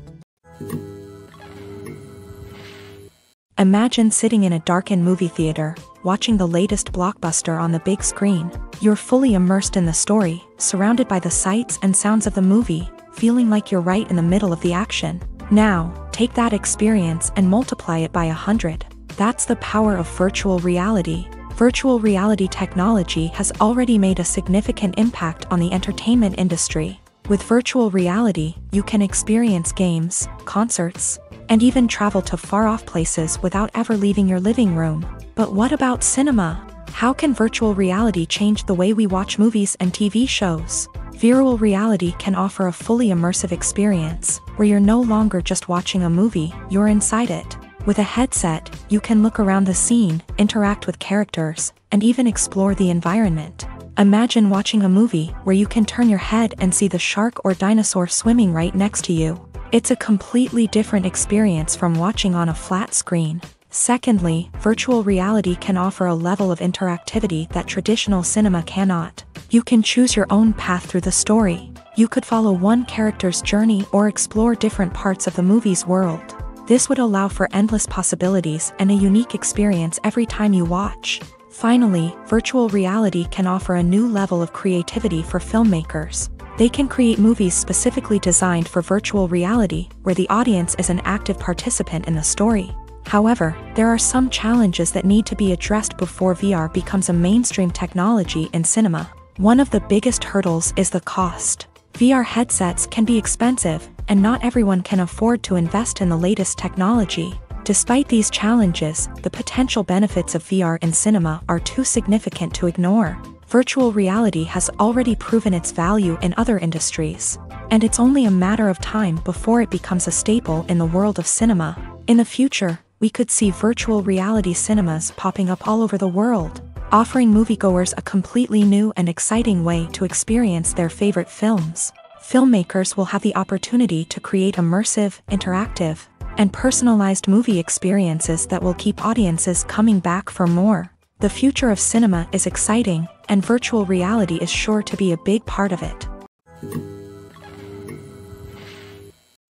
Imagine sitting in a darkened movie theater, watching the latest blockbuster on the big screen. You're fully immersed in the story, surrounded by the sights and sounds of the movie, feeling like you're right in the middle of the action. Now, take that experience and multiply it by 100. That's the power of virtual reality. Virtual reality technology has already made a significant impact on the entertainment industry. With virtual reality, you can experience games, concerts, and even travel to far-off places without ever leaving your living room. But what about cinema? How can virtual reality change the way we watch movies and TV shows? Virtual reality can offer a fully immersive experience, where you're no longer just watching a movie, you're inside it. With a headset, you can look around the scene, interact with characters, and even explore the environment. Imagine watching a movie where you can turn your head and see the shark or dinosaur swimming right next to you. It's a completely different experience from watching on a flat screen. Secondly, virtual reality can offer a level of interactivity that traditional cinema cannot. You can choose your own path through the story. You could follow one character's journey or explore different parts of the movie's world. This would allow for endless possibilities and a unique experience every time you watch. Finally, virtual reality can offer a new level of creativity for filmmakers. They can create movies specifically designed for virtual reality, where the audience is an active participant in the story. However, there are some challenges that need to be addressed before VR becomes a mainstream technology in cinema. One of the biggest hurdles is the cost. VR headsets can be expensive, and not everyone can afford to invest in the latest technology. Despite these challenges, the potential benefits of VR in cinema are too significant to ignore. Virtual reality has already proven its value in other industries, and it's only a matter of time before it becomes a staple in the world of cinema. In the future, we could see virtual reality cinemas popping up all over the world, offering moviegoers a completely new and exciting way to experience their favorite films. Filmmakers will have the opportunity to create immersive, interactive, and personalized movie experiences that will keep audiences coming back for more. The future of cinema is exciting, and virtual reality is sure to be a big part of it.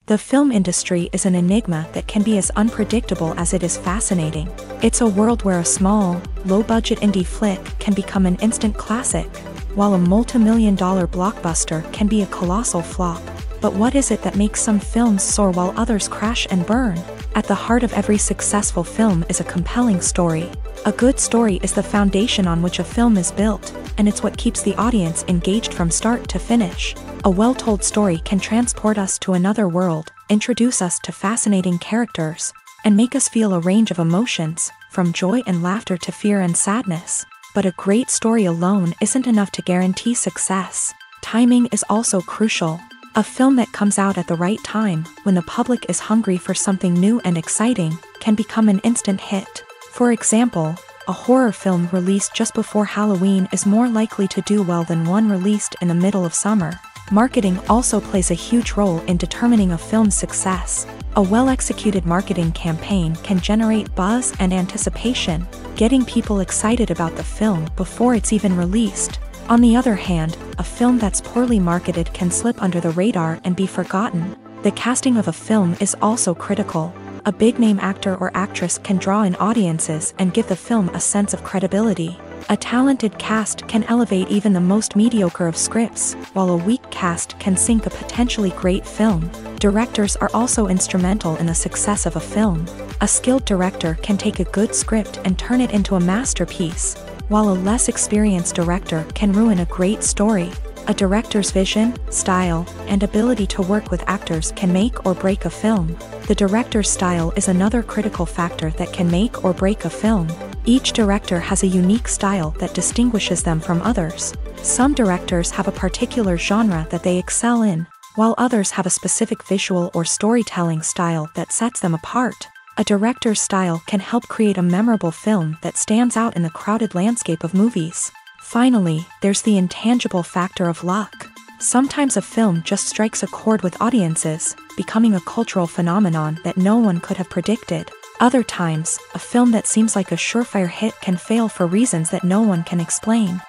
The film industry is an enigma that can be as unpredictable as it is fascinating. It's a world where a small, low-budget indie flick can become an instant classic, while a multi-million-dollar blockbuster can be a colossal flop. But what is it that makes some films soar while others crash and burn? At the heart of every successful film is a compelling story. A good story is the foundation on which a film is built, and it's what keeps the audience engaged from start to finish. A well-told story can transport us to another world, introduce us to fascinating characters, and make us feel a range of emotions, from joy and laughter to fear and sadness. But a great story alone isn't enough to guarantee success. Timing is also crucial. A film that comes out at the right time, when the public is hungry for something new and exciting, can become an instant hit. For example, a horror film released just before Halloween is more likely to do well than one released in the middle of summer. Marketing also plays a huge role in determining a film's success. A well-executed marketing campaign can generate buzz and anticipation, getting people excited about the film before it's even released. On the other hand, a film that's poorly marketed can slip under the radar and be forgotten. The casting of a film is also critical. A big-name actor or actress can draw in audiences and give the film a sense of credibility. A talented cast can elevate even the most mediocre of scripts, while a weak cast can sink a potentially great film. Directors are also instrumental in the success of a film. A skilled director can take a good script and turn it into a masterpiece, while a less experienced director can ruin a great story. A director's vision, style, and ability to work with actors can make or break a film. The director's style is another critical factor that can make or break a film. Each director has a unique style that distinguishes them from others. Some directors have a particular genre that they excel in, while others have a specific visual or storytelling style that sets them apart. A director's style can help create a memorable film that stands out in the crowded landscape of movies. Finally, there's the intangible factor of luck. Sometimes a film just strikes a chord with audiences, becoming a cultural phenomenon that no one could have predicted. Other times, a film that seems like a surefire hit can fail for reasons that no one can explain.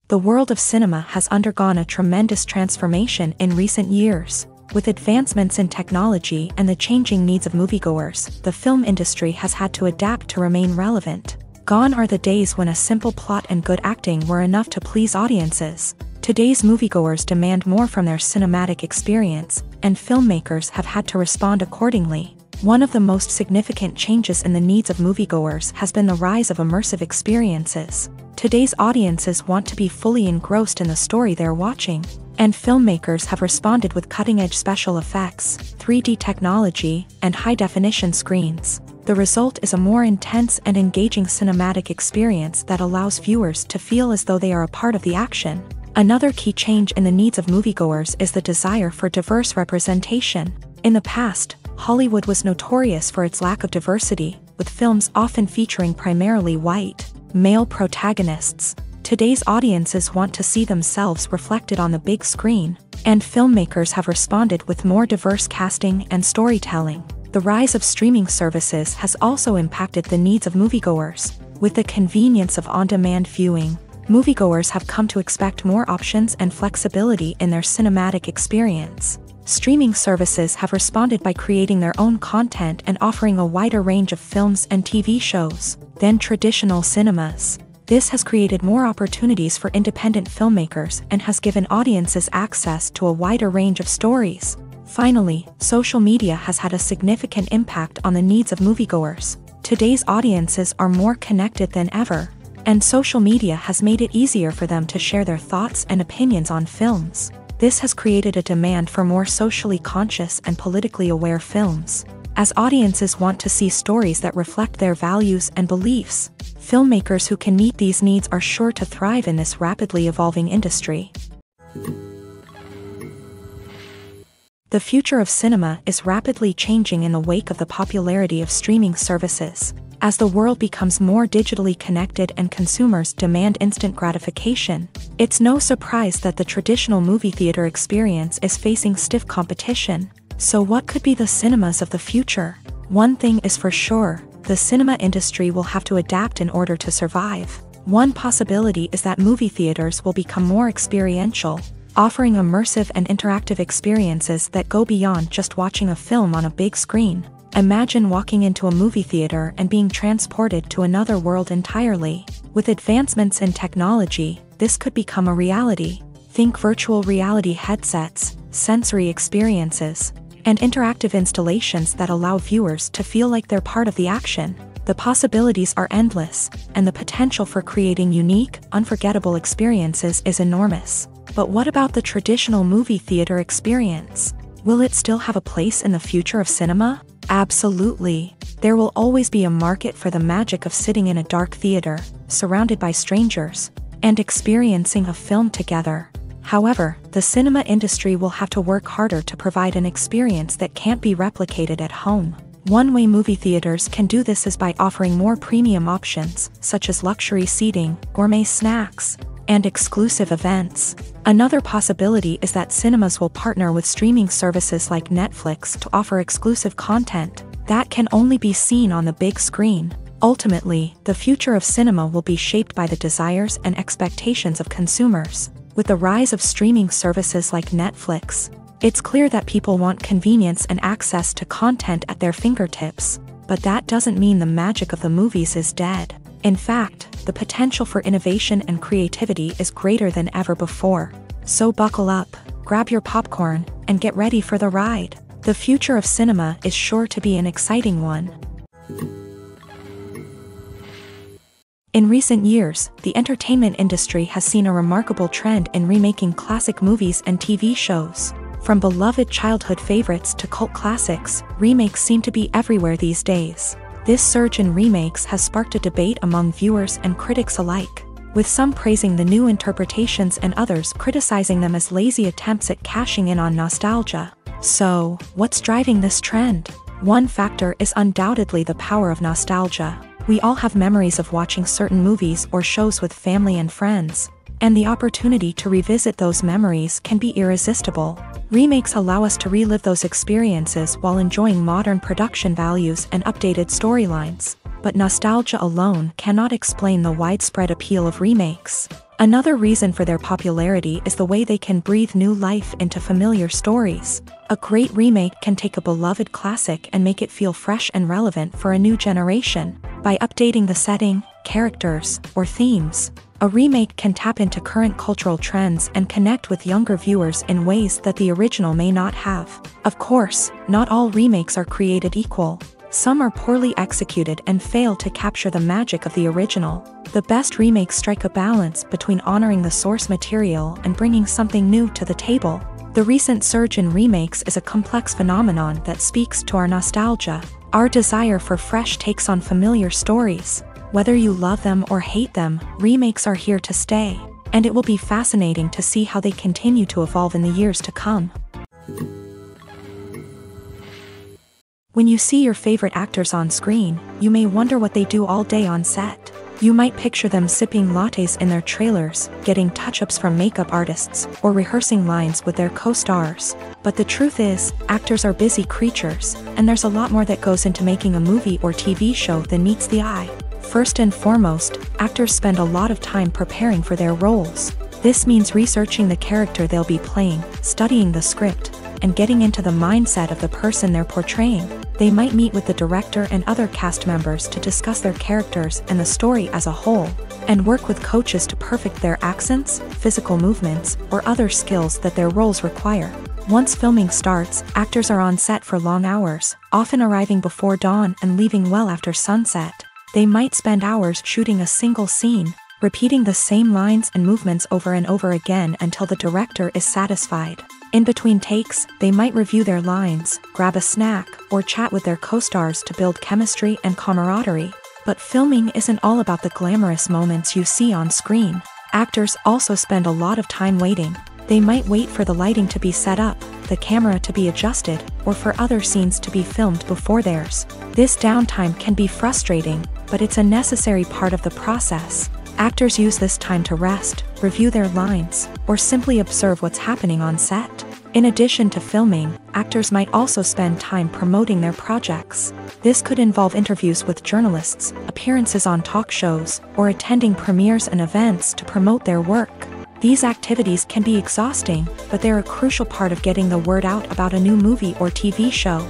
The world of cinema has undergone a tremendous transformation in recent years. With advancements in technology and the changing needs of moviegoers, the film industry has had to adapt to remain relevant. Gone are the days when a simple plot and good acting were enough to please audiences. Today's moviegoers demand more from their cinematic experience, and filmmakers have had to respond accordingly. One of the most significant changes in the needs of moviegoers has been the rise of immersive experiences. Today's audiences want to be fully engrossed in the story they're watching, and filmmakers have responded with cutting-edge special effects, 3D technology, and high-definition screens. The result is a more intense and engaging cinematic experience that allows viewers to feel as though they are a part of the action. Another key change in the needs of moviegoers is the desire for diverse representation. In the past, Hollywood was notorious for its lack of diversity, with films often featuring primarily white, male protagonists. Today's audiences want to see themselves reflected on the big screen, and filmmakers have responded with more diverse casting and storytelling. The rise of streaming services has also impacted the needs of moviegoers. With the convenience of on-demand viewing, moviegoers have come to expect more options and flexibility in their cinematic experience. Streaming services have responded by creating their own content and offering a wider range of films and TV shows than traditional cinemas. This has created more opportunities for independent filmmakers and has given audiences access to a wider range of stories. Finally, social media has had a significant impact on the needs of moviegoers. Today's audiences are more connected than ever, and social media has made it easier for them to share their thoughts and opinions on films. This has created a demand for more socially conscious and politically aware films. As audiences want to see stories that reflect their values and beliefs, filmmakers who can meet these needs are sure to thrive in this rapidly evolving industry. The future of cinema is rapidly changing in the wake of the popularity of streaming services. As the world becomes more digitally connected and consumers demand instant gratification, it's no surprise that the traditional movie theater experience is facing stiff competition. So what could be the cinemas of the future? One thing is for sure, the cinema industry will have to adapt in order to survive. One possibility is that movie theaters will become more experiential, offering immersive and interactive experiences that go beyond just watching a film on a big screen. Imagine walking into a movie theater and being transported to another world entirely. With advancements in technology, this could become a reality. Think virtual reality headsets, sensory experiences, and interactive installations that allow viewers to feel like they're part of the action. The possibilities are endless, and the potential for creating unique, unforgettable experiences is enormous. But what about the traditional movie theater experience? Will it still have a place in the future of cinema? Absolutely. There will always be a market for the magic of sitting in a dark theater, surrounded by strangers, and experiencing a film together. However, the cinema industry will have to work harder to provide an experience that can't be replicated at home. One way movie theaters can do this is by offering more premium options, such as luxury seating, gourmet snacks, and exclusive events. Another possibility is that cinemas will partner with streaming services like Netflix to offer exclusive content that can only be seen on the big screen. Ultimately, the future of cinema will be shaped by the desires and expectations of consumers. With the rise of streaming services like Netflix, it's clear that people want convenience and access to content at their fingertips. But that doesn't mean the magic of the movies is dead. In fact, the potential for innovation and creativity is greater than ever before. So buckle up, grab your popcorn, and get ready for the ride. The future of cinema is sure to be an exciting one. In recent years, the entertainment industry has seen a remarkable trend in remaking classic movies and TV shows. From beloved childhood favorites to cult classics, remakes seem to be everywhere these days. This surge in remakes has sparked a debate among viewers and critics alike, with some praising the new interpretations and others criticizing them as lazy attempts at cashing in on nostalgia. So, what's driving this trend? One factor is undoubtedly the power of nostalgia. We all have memories of watching certain movies or shows with family and friends, and the opportunity to revisit those memories can be irresistible. Remakes allow us to relive those experiences while enjoying modern production values and updated storylines. But nostalgia alone cannot explain the widespread appeal of remakes. Another reason for their popularity is the way they can breathe new life into familiar stories. A great remake can take a beloved classic and make it feel fresh and relevant for a new generation. By updating the setting, characters, or themes, a remake can tap into current cultural trends and connect with younger viewers in ways that the original may not have. Of course, not all remakes are created equal. Some are poorly executed and fail to capture the magic of the original. The best remakes strike a balance between honoring the source material and bringing something new to the table. The recent surge in remakes is a complex phenomenon that speaks to our nostalgia, our desire for fresh takes on familiar stories. Whether you love them or hate them, remakes are here to stay, and it will be fascinating to see how they continue to evolve in the years to come. When you see your favorite actors on screen, you may wonder what they do all day on set. You might picture them sipping lattes in their trailers, getting touch-ups from makeup artists, or rehearsing lines with their co-stars. But the truth is, actors are busy creatures, and there's a lot more that goes into making a movie or TV show than meets the eye. First and foremost, actors spend a lot of time preparing for their roles. This means researching the character they'll be playing, studying the script, and getting into the mindset of the person they're portraying. They might meet with the director and other cast members to discuss their characters and the story as a whole, and work with coaches to perfect their accents, physical movements, or other skills that their roles require. Once filming starts, actors are on set for long hours, often arriving before dawn and leaving well after sunset. They might spend hours shooting a single scene, repeating the same lines and movements over and over again until the director is satisfied. In between takes, they might review their lines, grab a snack, or chat with their co-stars to build chemistry and camaraderie. But filming isn't all about the glamorous moments you see on screen. Actors also spend a lot of time waiting. They might wait for the lighting to be set up, the camera to be adjusted, or for other scenes to be filmed before theirs. This downtime can be frustrating, but it's a necessary part of the process. Actors use this time to rest, review their lines, or simply observe what's happening on set. In addition to filming, actors might also spend time promoting their projects. This could involve interviews with journalists, appearances on talk shows, or attending premieres and events to promote their work. These activities can be exhausting, but they're a crucial part of getting the word out about a new movie or TV show.